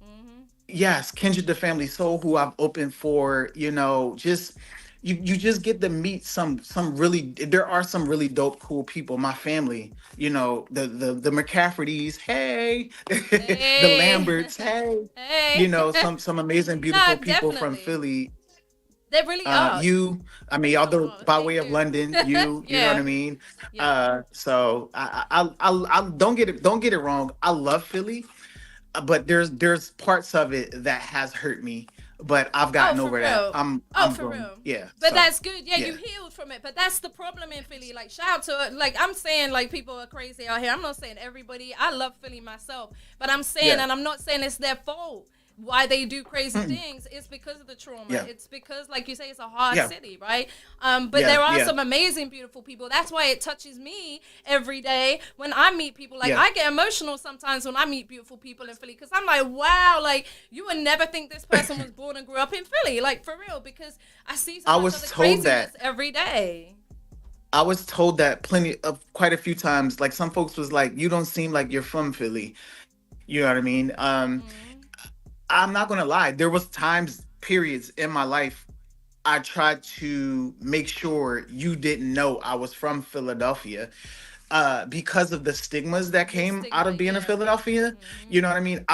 Hmm. Yes, Kendrick the Family Soul, who I've opened for. Just you just get to meet some really. There are some really dope, cool people. My family, the McCaffertys, hey, the Hey. Lamberts, hey, Hey. some amazing, Nah, beautiful people from definitely. Philly. They really are. You, I mean, although Oh, by way thank of you. London, you know what I Yeah. mean. Yeah. So I don't get it wrong. I love Philly, but there's parts of it that has hurt me. but I've Oh, gotten for over that. real. I'm For grown. real. Yeah. But So that's good. Yeah, yeah. you healed from it. But that's the problem in Philly. Like, shout out to, like, I'm saying, like, people are crazy out here. I'm not saying everybody. I love Philly myself. But I'm saying, Yeah. and I'm not saying it's their fault why they do crazy Mm-mm. things. It's because of the trauma. Yeah. It's because, like you say, it's a hard Yeah. city, right? But Yeah. there are Yeah. some amazing, beautiful people. That's why it touches me every day when I meet people. Like, Yeah. I get emotional sometimes when I meet beautiful people in Philly because I'm like, wow, like, you would never think this person was born and grew up in Philly, like, for real, because I see so I much was of the told craziness that. every day. I was told that quite a few times. Like some folks was like, "You don't seem like you're from Philly." You know what I mean? Mm-hmm. I'm not gonna lie. There was times, periods in my life, I tried to make sure you didn't know I was from Philadelphia, because of the stigmas that The came out stigma, of being in yeah. Philadelphia. Mm-hmm. You know what I mean?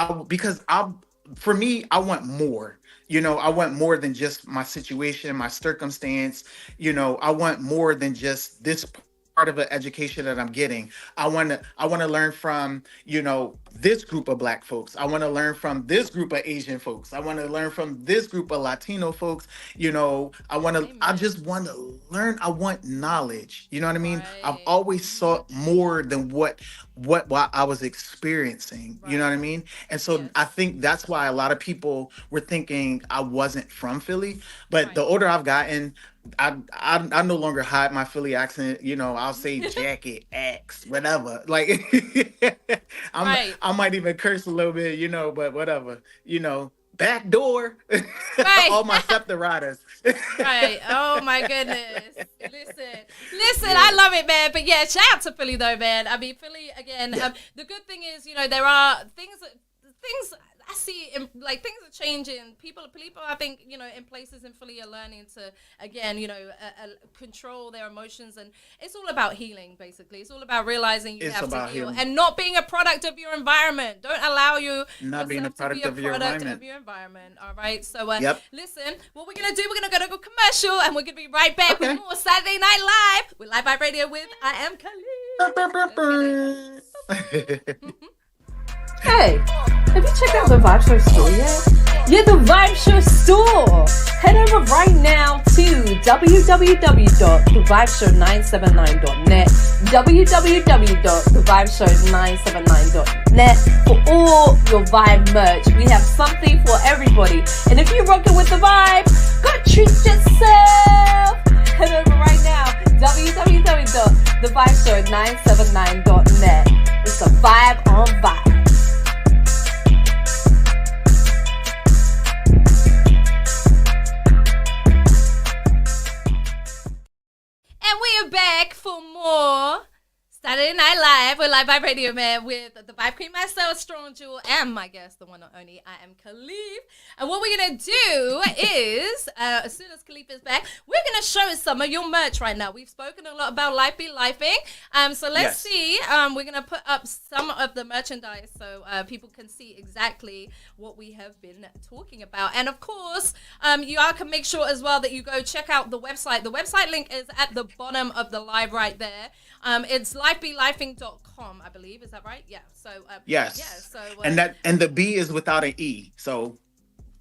For me, I want more. I want more than just my situation, my circumstance. I want more than just this part of an education that I'm getting. I want to learn from, this group of black folks. I want to learn from this group of Asian folks. I want to learn from this group of Latino folks. I Amen. just want to learn. I want knowledge. You know what I mean? I've Right. always sought more than what I was experiencing. You know what I Right. mean? And so I Yes. think that's why a lot of people were thinking I wasn't from Philly. But the Right. older I've gotten, I no longer hide my Philly accent. I'll say jacket, axe, whatever. Like Right. I might even curse a little bit, but whatever. Back door. Right. All my scepter riders. Right. Oh my goodness. Listen. I Yeah. love it, man. But yeah, shout out to Philly though, man. I mean, Philly again. Yeah. The good thing is, there are things I see like things are changing. People, I think, in places in Philly are learning to again, control their emotions, and it's all about healing. Basically, it's all about realizing you It's have to about heal healing. and not being a product of your environment. Don't allow Not being a yourself to be product a of your product environment. of your environment. All right. So, Yep. listen, what we're gonna do? We're gonna go to commercial, and we're gonna be right back Okay. with more Saturday Night Live with Live by Radio with I Am Khalif. Let's get it. Hey, have you checked out the Vibe Show store yet? Yeah, the Vibe Show store! Head over right now to www.thevibeshow979.net, www.thevibeshow979.net for all your Vibe merch. We have something for everybody. And if you're rocking with the Vibe, go treat yourself! Head over right now, www.thevibeshow979.net. It's a vibe on vibe. And we are back for more Saturday Night Live. We're live by Radio Man with the Vibe Queen, myself, Strong Jewel, and my guest, the one and only I Am Khalif. And what we're going to do is, as soon as Khalif is back, we're going to show some of your merch right now. We've spoken a lot about Life Be Lifing. So let's see. We're going to put up some of the merchandise so people can see exactly what we have been talking about. And of course, you all can make sure as well that you go check out the website. The website link is at the bottom of the live right there. It's lifebelifing.com, I believe. Is that right? Yeah. So Yes. Yeah. So and the B is without an E. So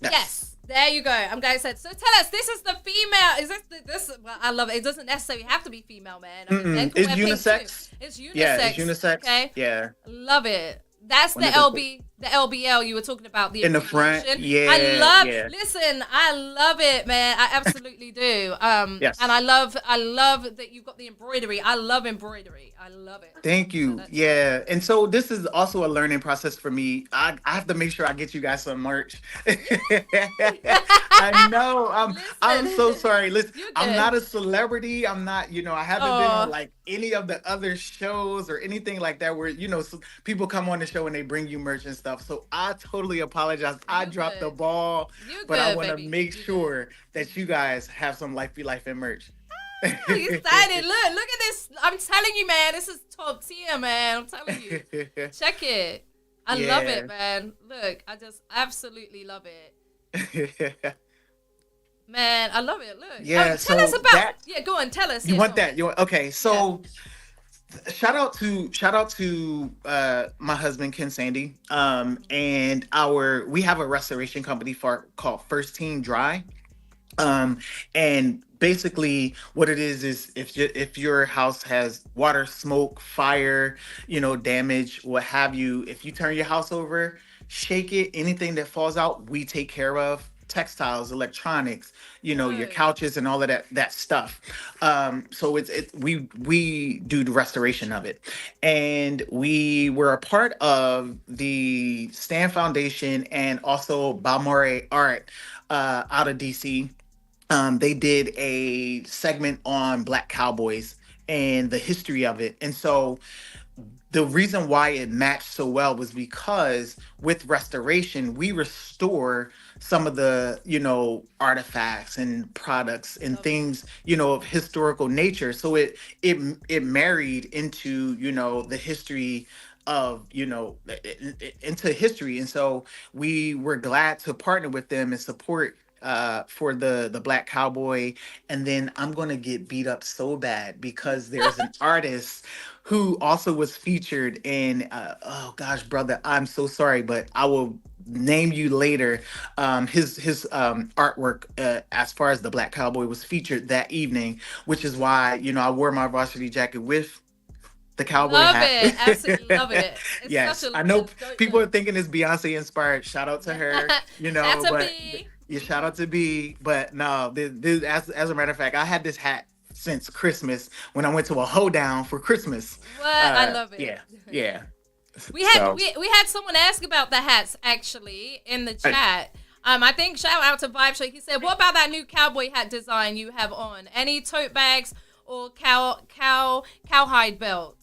yes. There you go. I'm glad I said. So tell us, this is the female. Is this? Well, I love it. It doesn't necessarily have to be female, man. I mean, men can It's wear pink unisex. too. It's unisex. Yeah, it's unisex. Okay. Yeah. Love it. That's the Wonderful. the LBL you were talking about. The In the front, abbreviation. yeah, I love. yeah. Listen, I love it, man. I absolutely do. Yes. And I love that you've got the embroidery. I love embroidery. I love it. Thank you. that's- Yeah. And so this is also a learning process for me. I have to make sure I get you guys some merch. I know. I'm so Listen. sorry. Listen, You're I'm good. not a celebrity. I'm not, I haven't been on like any of the other shows or anything like that where, people come on the show and they bring you merch and stuff. So I totally apologize. I You dropped the good. ball, You but I good, want to baby. make You sure that you guys have some Life Be Life and merch. Oh, you excited. Look at this. I'm telling you, man, this is top tier, man. I'm telling you. Check it. I love Yeah. it, man. Look, I just absolutely love it. Man, I love it. Look. Yeah, Tell us so about. that- Yeah, go on. Tell us. You Yeah, want go on. that? Okay, so shout out to my husband Ken Sandy, and our we have a restoration company for called First Team Dry. And basically what it is if your house has water, smoke, fire, damage, what have you, if you turn your house over, shake it, anything that falls out, we take care of. Textiles, electronics, your Right. couches and all of that stuff. So we do the restoration of it. And we were a part of the Stand Foundation and also Balmore Art out of DC. They did a segment on Black cowboys and the history of it. And so the reason why it matched so well was because with restoration, we restore some of the, artifacts and products and Love it. things, of historical nature. So it married into, the history of, into history. And so we were glad to partner with them and support for the Black Cowboy. And then I'm gonna get beat up so bad because there's an artist who also was featured in oh gosh, brother, I'm so sorry, but I will name you later. His artwork as far as the Black Cowboy was featured that evening, which is why, I wore my varsity jacket with the cowboy Love hat. it. Absolutely love it. It's such Yes, I a know dope people look. are thinking it's Beyonce inspired. Shout out to her, That's a but B. yeah, shout out to B. But no, as a matter of fact, I had this hat since Christmas when I went to a hoedown for Christmas. What? I love it. Yeah, yeah. We had So we had someone ask about the hats actually in the I, chat. I think shout out to Vibe Shake. He said, "What about that new cowboy hat design you have on? Any tote bags or cowhide belts?"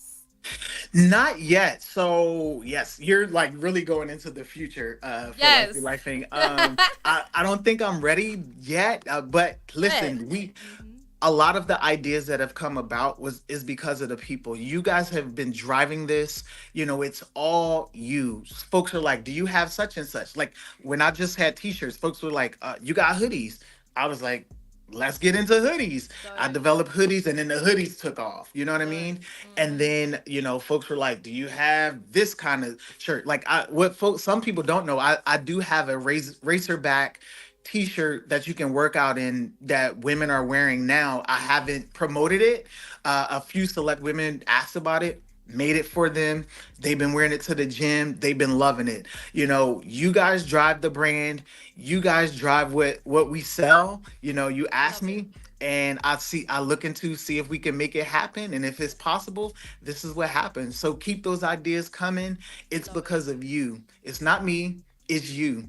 not yet. So yes, you're like really going into the future for like the Yes. life thing. I don't think I'm ready yet. But But listen, we hmm a lot of the ideas that have come about was is because of the people. You guys have been driving this. It's all you. Folks are like, "Do you have such and such?" Like when I just had t-shirts, folks were like, "You got hoodies." I was like, "Let's get into hoodies." I dope, developed hoodies and then the hoodies took off. You know what I dope. mean? And Hmm. then, folks were like, "Do you have this kind of shirt?" Like what folks some people don't know, I do have a racerback t-shirt that you can work out in that women are wearing now. I haven't promoted it. A few select women asked about it, made it for them. They've been wearing it to the gym. They've been loving it. You guys drive the brand. You guys drive what we sell. You ask Love it. me and I look into see if we can make it happen. And if it's possible, this is what happens. So keep those ideas coming. It's Love it. because of you. It's not me, it's you.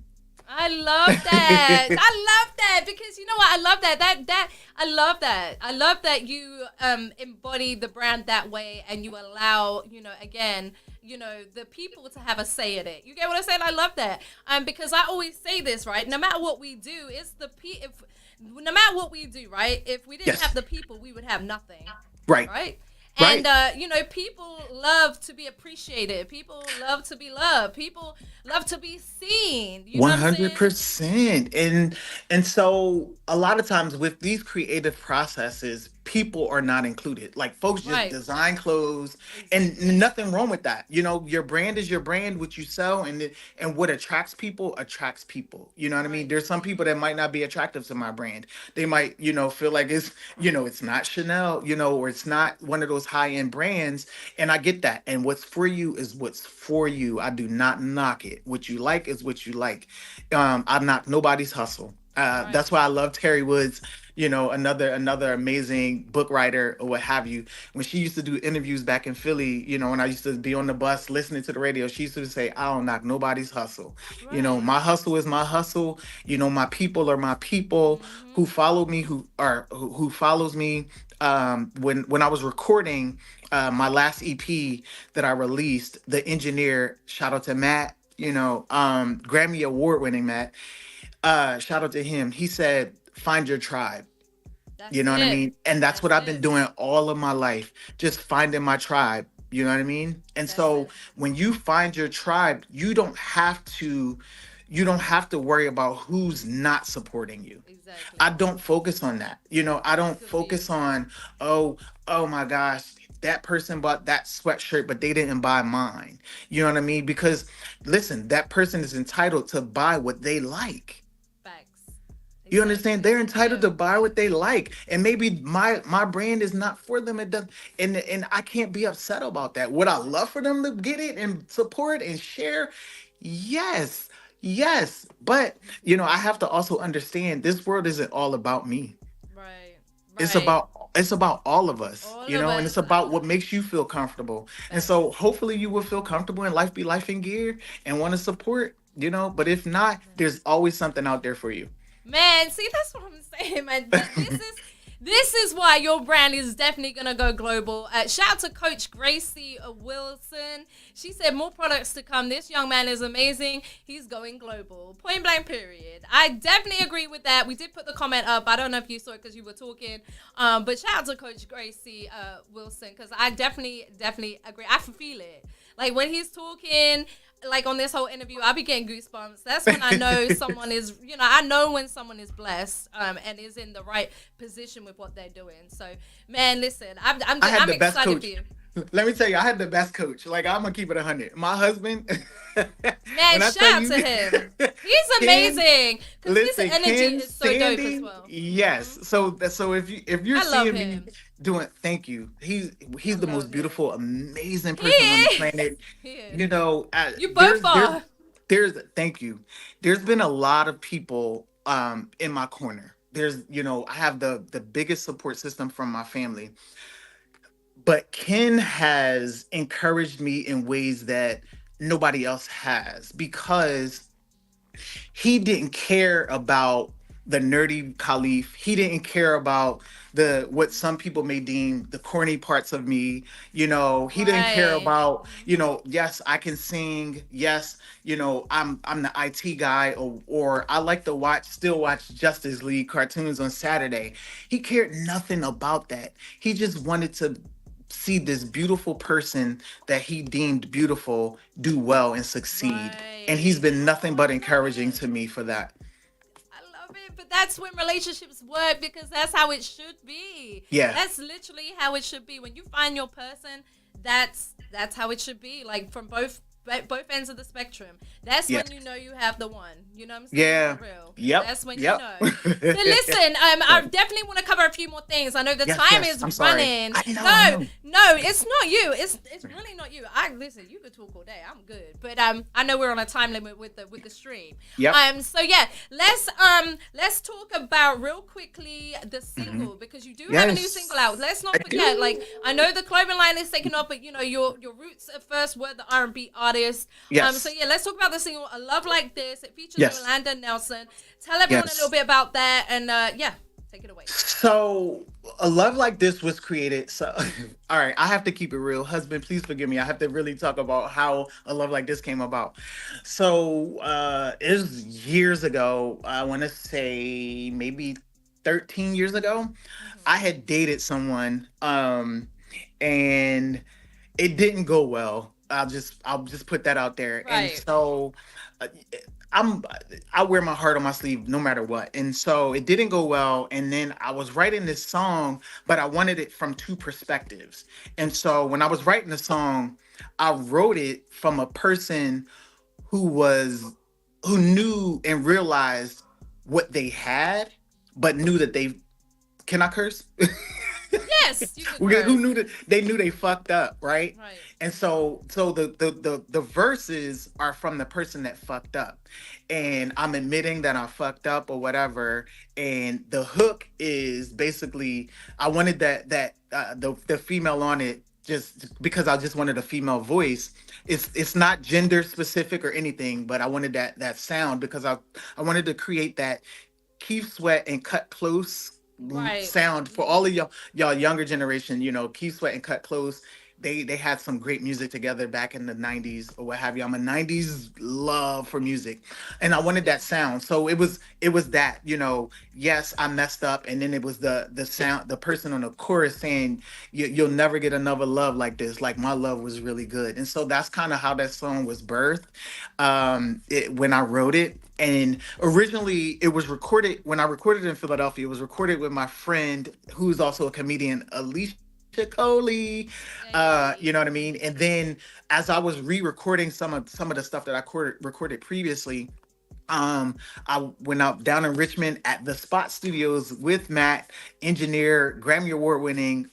I love that. I love that because you know what? I love that. I love that. I love that you embody the brand that way and you allow, again, the people to have a say in it. You get what I'm saying? I love that. Because I always say this, right? No matter what we do, it's the if no matter what we do, right? If we didn't have Yes. the people, we would have nothing, Right. right? And Right. people love to be appreciated. People love to be loved. People love to be seen. You know what I'm saying? 100%. And so a lot of times with these creative processes, people are not included. Like folks just Right. design clothes and Exactly. nothing wrong with that. Your brand is your brand, what you sell, and what attracts people attracts people. You know what I mean? Right. There's some people that might not be attractive to my brand. They might, feel like it's not Chanel, or it's not one of those high-end brands. And I get that. And what's for you is what's for you. I do not knock it. What you like is what you like. I knock nobody's hustle. Right. That's why I love Terry Woods, another amazing book writer or what have you. When she used to do interviews back in Philly, when I used to be on the bus listening to the radio, she used to say, "I don't knock nobody's hustle. Right. My hustle is my hustle. My people are my people who Hmm. follow me, who follows me." When I was recording my last EP that I released, the engineer, shout out to Matt, Grammy Award winning Matt, shout out to him. He said, "Find your tribe." You That's know what I it. mean? And that's what That's I've been it. doing all of my life, just finding my tribe. You know what I mean? And That's so it. when you find your tribe, you don't have to, you don't have to worry about who's not supporting you. Exactly. I don't focus on that. I That's don't good for you. focus on, oh, oh my gosh, that person bought that sweatshirt, but they didn't buy mine. You know what I mean? Because listen, that person is entitled to buy what they like. Facts. You understand? Exactly. They're entitled Yeah. to buy what they like, and maybe my brand is not for them. It does, and I can't be upset about that. Would I love for them to get it and support and share? Yes, yes. But I have to also understand this world isn't all about me. Right. It's Right. about it's about all of us, All of and it's us. I about love what it. makes you feel comfortable. And Facts. so hopefully you will feel comfortable and life be life in gear and want to support. But if not, there's always something out there for you. Man, see, that's what I'm saying, man. This is why your brand is definitely gonna go global. Shout out to Coach Gracie Wilson. She said more products to come. This young man is amazing. He's going global. Point blank. Period. I definitely agree with that. We did put the comment up. I don't know if you saw it because you were talking. But shout out to Coach Gracie Wilson because I definitely agree. I feel it. Like when he's talking, like on this whole interview, I'll be getting goosebumps. That's when I know someone is, I know when someone is blessed and is in the right position with what they're doing. So, man, listen, I had I'm the best excited for coach. you. Let me tell you, I had the best coach. Like I'm gonna keep it 100. My husband. Man, When I tell shout out you, to him. He's Ken, amazing because his listen, energy Ken is so dope as Sandy. well. Yes. So if you're I love seeing me him. doing, thank you. I He's the love most him. beautiful, amazing He person on the is. planet. He is. You both There's are. thank you. There's been a lot of people in my corner. I have the biggest support system from my family, but Ken has encouraged me in ways that nobody else has because he didn't care about the nerdy Khalif. He didn't care about the what some people may deem the corny parts of me. He didn't care Right. about, yes, I can sing. Yes, I'm the IT guy, or I like to still watch Justice League cartoons on Saturday. He cared nothing about that. He just wanted to see this beautiful person that he deemed beautiful do well and succeed. And he's Right. been nothing Oh, but I love encouraging it. to me for that. I love it, but that's when relationships work because that's how it should be. Yeah. That's literally how it should be. When you find your person, that's how it should be. Like from both ends of the spectrum. That's Yeah. when you know you have the one. You know what I'm saying? Yeah. For real. Yep. That's when you Yep. know. So listen, I definitely want to cover a few more things. I know the Yes, time yes. is I'm sorry. running. I know. I No, know. no, it's not you. It's really not you. I listen. You could talk all day. I'm good, but I know we're on a time limit with the stream. Yep. So yeah, let's talk about real quickly the single because you do have a new Yes. single out. Let's not I forget. do. Like I know the clothing line is taken off, but your roots at first were the R&B artist. Yes. So yeah, let's talk about the single "A Love Like This." It features Yes. Yolanda Nelson. Tell everyone a Yes. little bit about that, and yeah, take it away. So a love like this was created. So all right, I have to keep it real. Husband, please forgive me. I have to really talk about how a love like this came about. So it was years ago. I want to say maybe 13 years ago. I had dated someone and it didn't go well. I'll just put that out there. And Right. so uh, I'm I wear my heart on my sleeve no matter what. And so it didn't go well. And then I was writing this song, but I wanted it from two perspectives. And so when I was writing the song, I wrote it from a person who was who knew and realized what they had, but knew that they can I curse? Yes, you could Who curse. knew that they knew they fucked up, right? Right. And so the verses are from the person that fucked up, and I'm admitting that I fucked up or whatever. And the hook is basically I wanted the female on it just because I just wanted a female voice. It's not gender specific or anything, but I wanted that sound because I wanted to create that Keith Sweat and Cut Close Right. sound for all of y'all younger generation. Keith Sweat and Cut Close they had some great music together back in the 90s or what have you. I'm a 90s love for music, and I wanted that sound. So it was that, yes, I messed up, and then it was the sound, the person on the chorus saying, You'll never get another love like this. Like my love was really good." And so that's kind of how that song was birthed, when I wrote it. And originally it was recorded, when I recorded in Philadelphia, it was recorded with my friend who's also a comedian, Alicia Coley. You know what I Hey. mean? And then as I was re-recording some of the stuff that I recorded previously, I went out down in Richmond at the Spot Studios with Matt, engineer, Grammy Award winning,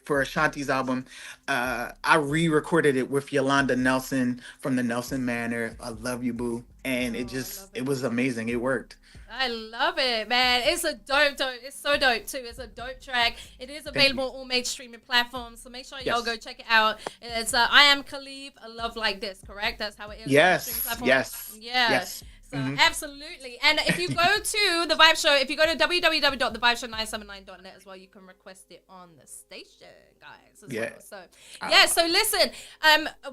for Ashanti's album. I re-recorded it with Yolanda Nelson from the Nelson Manor. I love you, boo. And Oh, I love it it. was amazing. It worked. I love it, man. It's a dope. It's so dope too. It's a dope track. It is Thank you. available on all major streaming platforms, so make sure y'all Yes. go check it out. It's I Am Khalif, A Love Like This, correct? That's how it is on all streaming Yes. platforms. Yes. Yeah. Yes. So Hmm. absolutely. And if you go to the Vibe Show, if you go to www.thevibeshow979.net as well, you can request it on the station, guys, as Yeah. well. So yeah, so listen,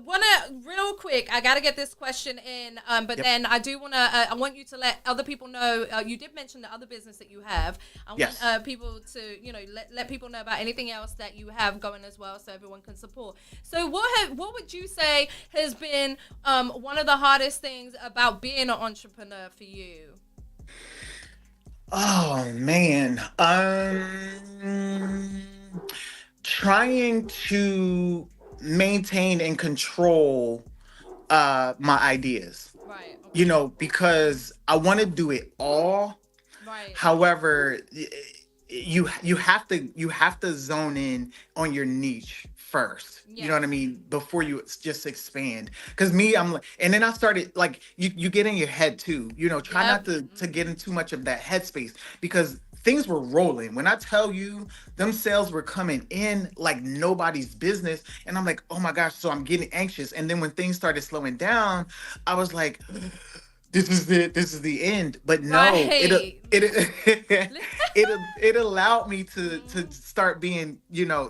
wanna real quick, I gotta get this question in, but Yep. then I do wanna, I want you to let other people know. You did mention the other business that you have. I Yes. want people to, let people know about anything else that you have going as well, so everyone can support. So what would you say has been one of the hardest things about being an entrepreneur for you? Oh man. Trying to maintain and control my ideas. Right. Okay. Because I want to do it all. Right. However, you have to zone in on your niche first. You know what I Yes. mean? Before you just expand. Because me, I'm like, and then I started like you get in your head too. Try not Yep. to get in too much of that headspace because things were rolling. When I tell you, them sales were coming in like nobody's business, and I'm like, oh my gosh, so I'm getting anxious. And then when things started slowing down, I was like, this is the end. But no, Right. it allowed me to Mhm. start being,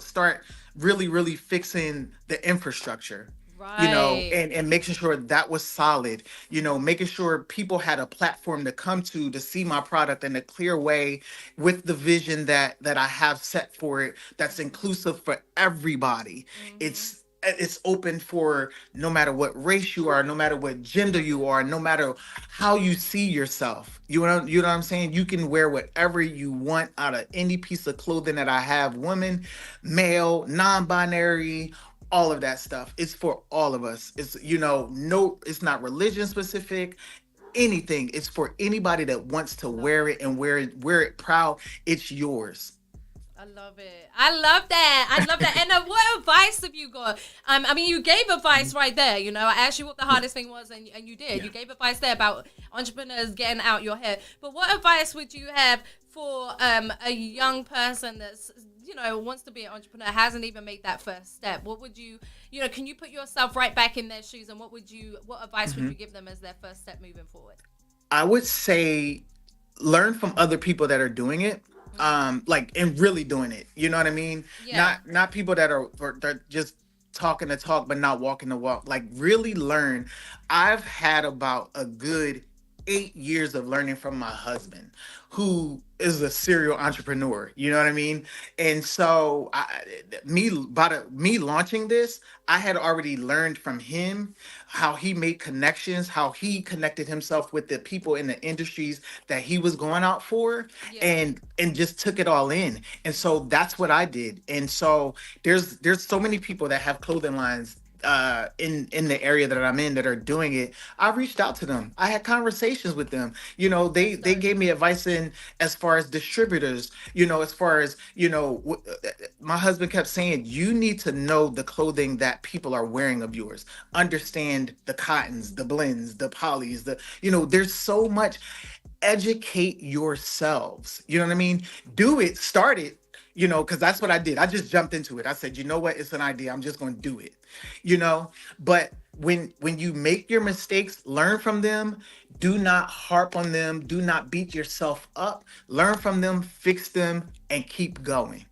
start really fixing the infrastructure, Right. and making sure that was solid, making sure people had a platform to come to see my product in a clear way, with the vision that I have set for it, that's inclusive for everybody. Mhm. It's open for no matter what race you are, no matter what gender you are, no matter how you see yourself. You know what I'm saying? You can wear whatever you want out of any piece of clothing that I have, women, male, non-binary, all of that stuff. It's for all of us. It's, no, it's not religion specific. Anything. It's for anybody that wants to Love wear it. it and wear it proud. It's yours. I love it. I love that. I love that. And what advice have you got? I mean, you gave advice right there. I asked you what the hardest thing was, and you did. Yeah. You gave advice there about entrepreneurs getting out your head. But what advice would you have for a young person that's wants to be an entrepreneur, hasn't even made that first step? What would you, can you put yourself right back in their shoes, and what advice would Mhm. you give them as their first step moving forward? I would say learn from other people that are doing it, like, and really doing it. You know what I mean? Yeah. Not people that are they're just talking the talk but not walking the walk. Like, really learn. I've had about a good 8 years of learning from my husband, who is a serial entrepreneur. You know what I mean? And so, me launching this, I had already learned from him how he made connections, how he connected himself with the people in the industries that he was going out for, Yeah. and just took it all in. And so that's what I did. And so there's so many people that have clothing lines in the area that I'm in that are doing it. I reached out to them. I had conversations with them. They So gave me advice in as far as distributors, as far as, my husband kept saying, you need to know the clothing that people are wearing of yours. Understand the cottons, the blends, the polys, there's so much. Educate yourselves. You know what I mean? Do it, start it, because that's what I did. I just jumped into it. I said, you know what? It's an idea. I'm just going to do it, you know? But when you make your mistakes, learn from them. Do not harp on them. Do not beat yourself up. Learn from them, fix them, and keep going.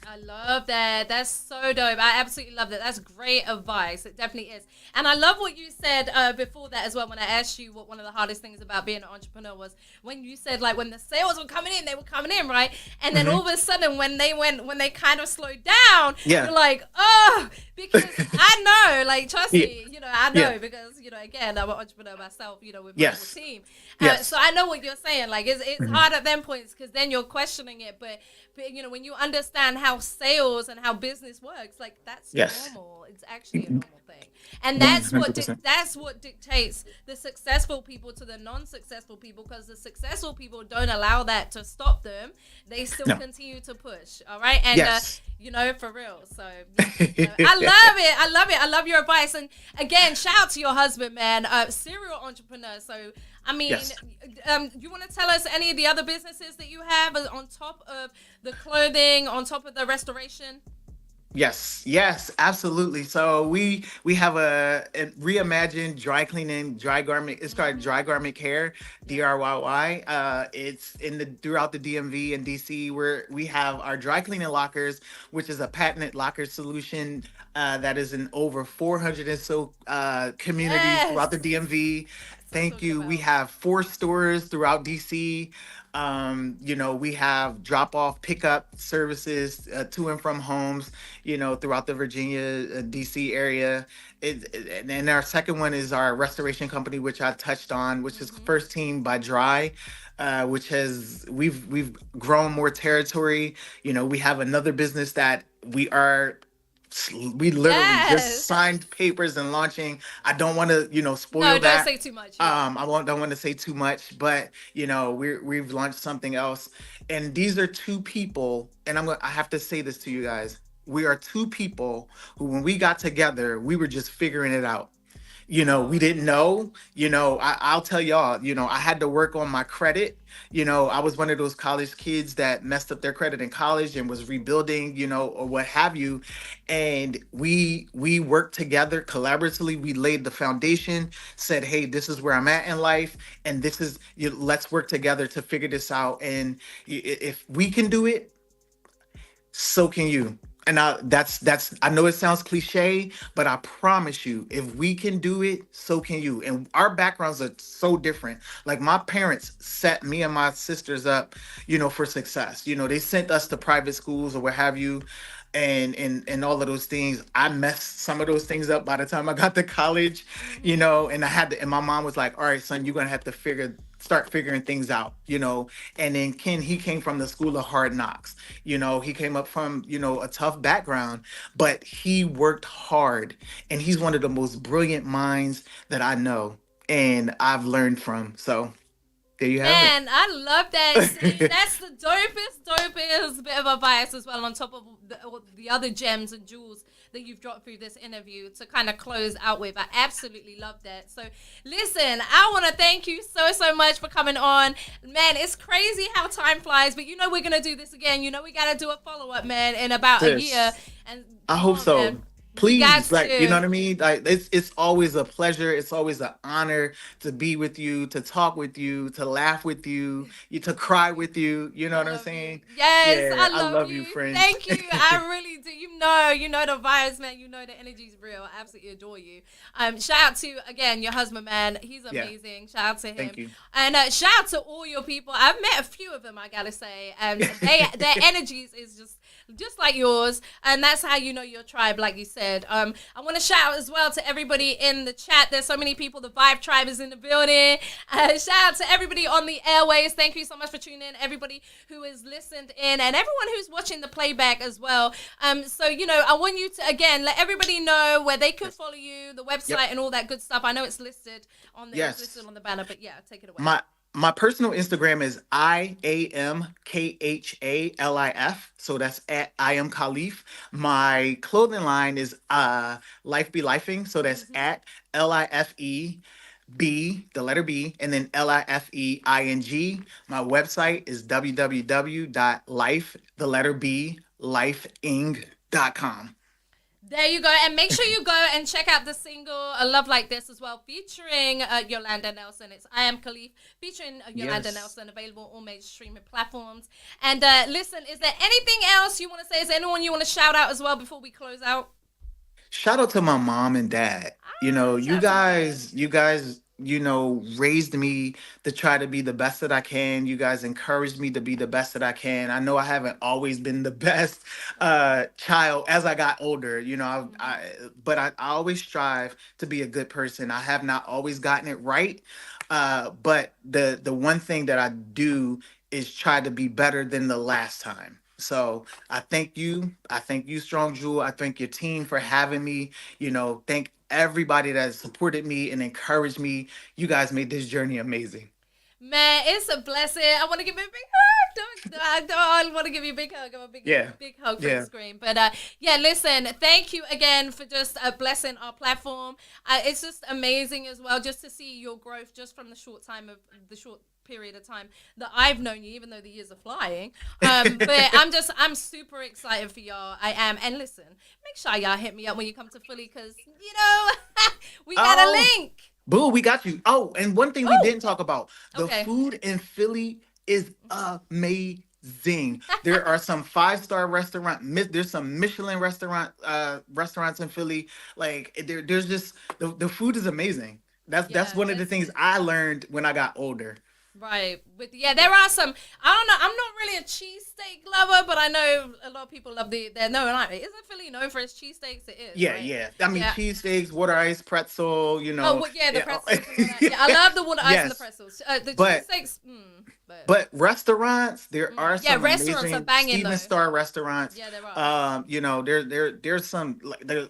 I love that. That's so dope. I absolutely love that. That's great advice. It definitely is. And I love what you said before that as well. When I asked you what one of the hardest things about being an entrepreneur was, when you said like when the sales were coming in, they were coming in, right? And then all of a sudden when they kind of slowed down, Yeah. you're like, oh, because I know, like, trust Yeah. me, I know Yeah. because again, I'm an entrepreneur myself, with my whole Yes. team. Yes. So I know what you're saying. Like it's hard at them points because then you're questioning it, but when you understand how sales and how business works, like that's Yes. normal. It's actually a normal thing, and 100%. that's what dictates the successful people to the non-successful people, because the successful people don't allow that to stop them. They still No. continue to push. All right, and Yes. for real. So I love it. I love it. I love your advice. And again, shout out to your husband, man. Serial entrepreneur. So I mean, Yes. You want to tell us any of the other businesses that you have on top of the clothing, on top of the restoration? Yes, absolutely. So we have a reimagined dry cleaning, dry garment. It's called Dry Garment Care, DRYY. It's in the throughout the DMV and DC, where we have our dry cleaning lockers, which is a patented locker solution that is in over 400 and so communities throughout the Yes. DMV. That's what I'm Thank talking you. We about. have 4 stores throughout DC. We have drop off pickup services to and from homes, throughout the Virginia, DC area. And then our second one is our restoration company, which I touched on, which is First Team by Dry, which has we've grown more territory. We have another business that we literally just Yes. signed papers and launching. I don't want to, No, spoil don't that. say too much. Yeah. Don't want to say too much, but we've launched something else, and these are two people, and I have to say this to you guys. We are two people who, when we got together, we were just figuring it out. We didn't know. I'll tell y'all. I had to work on my credit. I was one of those college kids that messed up their credit in college and was rebuilding, or what have you. And we worked together collaboratively. We laid the foundation, said, "Hey, this is where I'm at in life, and this is let's work together to figure this out." And if we can do it, so can you. And that's I know it sounds cliche, but I promise you, if we can do it, so can you. And our backgrounds are so different. Like, my parents set me and my sisters up, for success. They sent us to private schools or what have you, and all of those things. I messed some of those things up by the time I got to college, and and my mom was like, "All right, son, you're gonna have to start figuring things out." And then Ken, he came from the school of hard knocks. He came up from, a tough background, but he worked hard, and he's one of the most brilliant minds that I know and I've learned from. So there you have Man, I love that. See, that's the dopest bit of advice as well, on top of the other gems and jewels that you've dropped through this interview to kind of close out with. I absolutely love that. So, listen, I want to thank you so much for coming on. Man, it's crazy how time flies, but we're going to do this again. We got to do a follow-up, man, in about a Sis, year. And I hope so. man, we got Please, like, you know what to. I mean? Like, it's always a pleasure. It's always an honor to be with you, to talk with you, to laugh with you, to cry with you. You know I what I'm love you. saying? Yes, Yeah, I I love love you, you. friend. Thank you. I really do. You know the vibes, man. You know the energy's real. I absolutely adore you. Shout out to, again, your husband, man. He's Yeah, amazing. Shout out to him. thank you. And shout out to all your people. I've met a few of them, I gotta say, and their energies is just like yours, and that's how you know your tribe, like you said. I want to shout out as well to everybody in the chat. There's so many people. The Vibe Tribe is in the building. Shout out to everybody on the airways. Thank you so much for tuning in. Everybody who has listened in, and everyone who's watching the playback as well. So I want you to, again, let everybody know where they could follow you, the website, Yep. and all that good stuff. I know it's listed it's Yes. listed on the banner, but yeah, take it away. My personal Instagram is IAMKHALIF. So that's at Iam Khalif. My clothing line is Life Be Lifing. So that's at LIFE the letter B, and then LIFEING. My website is www.life, the letter B, lifeing.com. There you go. And make sure you go and check out the single A Love Like This as well, featuring Yolanda Nelson. It's I Am Khalif, featuring Yolanda Nelson, available on all major streaming platforms. And listen, is there anything else you want to say? Is there anyone you want to shout out as well before we close out? Shout out to my mom and dad. You guys, raised me to try to be the best that I can. You guys encouraged me to be the best that I can. I know I haven't always been the best child as I got older, but I always strive to be a good person. I have not always gotten it right. But the one thing that I do is try to be better than the last time. So I thank you. I thank you, Strong Jewel. I thank your team for having me. Thank everybody that has supported me and encouraged me. You guys made this journey amazing. Man, it's a blessing. I want to give you a big hug. I want to give you a big hug. Big hug from the screen. But listen, thank you again for just blessing our platform. It's just amazing as well just to see your growth just from the short period of time that I've known you, even though the years are flying. But I'm super excited for y'all. I am. And listen, make sure y'all hit me up when you come to Philly, because we got a link. Boo, we got you. Oh, and one thing we didn't talk about, the food in Philly is amazing. There are some 5-star restaurants. There's some Michelin restaurants in Philly. Like there's just the food is amazing. That's one of the things I learned when I got older. Right. But there are some, I don't know, I'm not really a cheesesteak lover, but I know a lot of people love isn't Philly known for its cheesesteaks? It is. Yeah, right? yeah. I mean, cheesesteaks, water ice, pretzel, Oh, well, the pretzels. I love the water ice and the pretzels. The cheesesteaks, But restauants, there are some restaurants amazing are banging, Steven Star restaurants. Yeah, there are. There's some,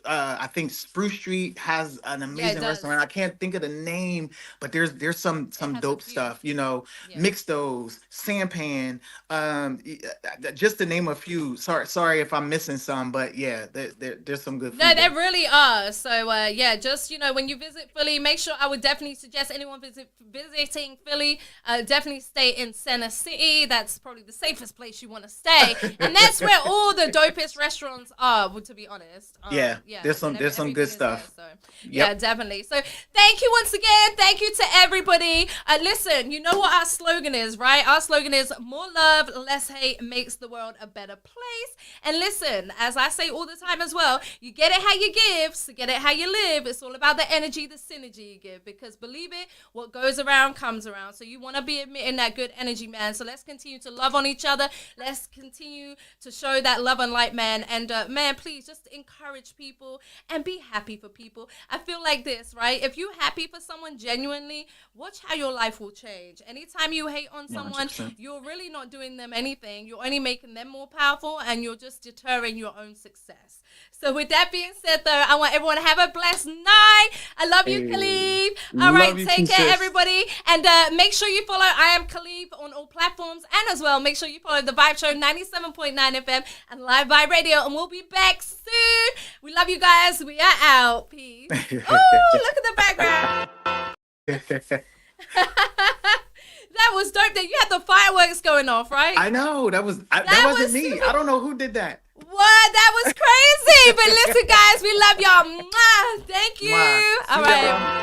I think Spruce Street has an amazing restaurant. I can't think of the name, but there's some dope stuff, Mixtos, Sampan, just to name a few. Sorry if I'm missing some, but there's some good food. No, there really are. So just when you visit Philly, make sure, I would definitely suggest anyone visiting Philly, definitely stay in Center City. That's probably the safest place you want to stay, and that's where all the dopest restaurants are, to be honest. There's some good stuff. There, so definitely. So thank you once again. Thank you to everybody. Listen, you know what our slogan is, right? Our slogan is more love, less hate makes the world a better place. And listen, as I say all the time as well, you get it how you give, so get it how you live. It's all about the energy, the synergy you give, because believe it, what goes around comes around. So you want to be emitting that good energy, man. So let's continue to love on each other. Let's continue to show that love and light, man. And man, please just encourage people and be happy for people. I feel like this, right? If you're happy for someone genuinely, watch how your life will change. Anytime you hate on someone, 100%. You're really not doing them anything. You're only making them more powerful, and you're just deterring your own success. So with that being said, though, I want everyone to have a blessed night. I love you, Khalif. All right, take care, everybody. And make sure you follow I Am Khalif on all platforms. And as well, make sure you follow The Vibe Show 97.9 FM and Live Vibe Radio. And we'll be back soon. We love you guys. We are out. Peace. Oh, look at the background. That was dope. That you had the fireworks going off, right? I know. That wasn't me. I don't know who did that. What? That was crazy. But listen, guys, we love y'all. Mwah. Thank you. Mwah. All right.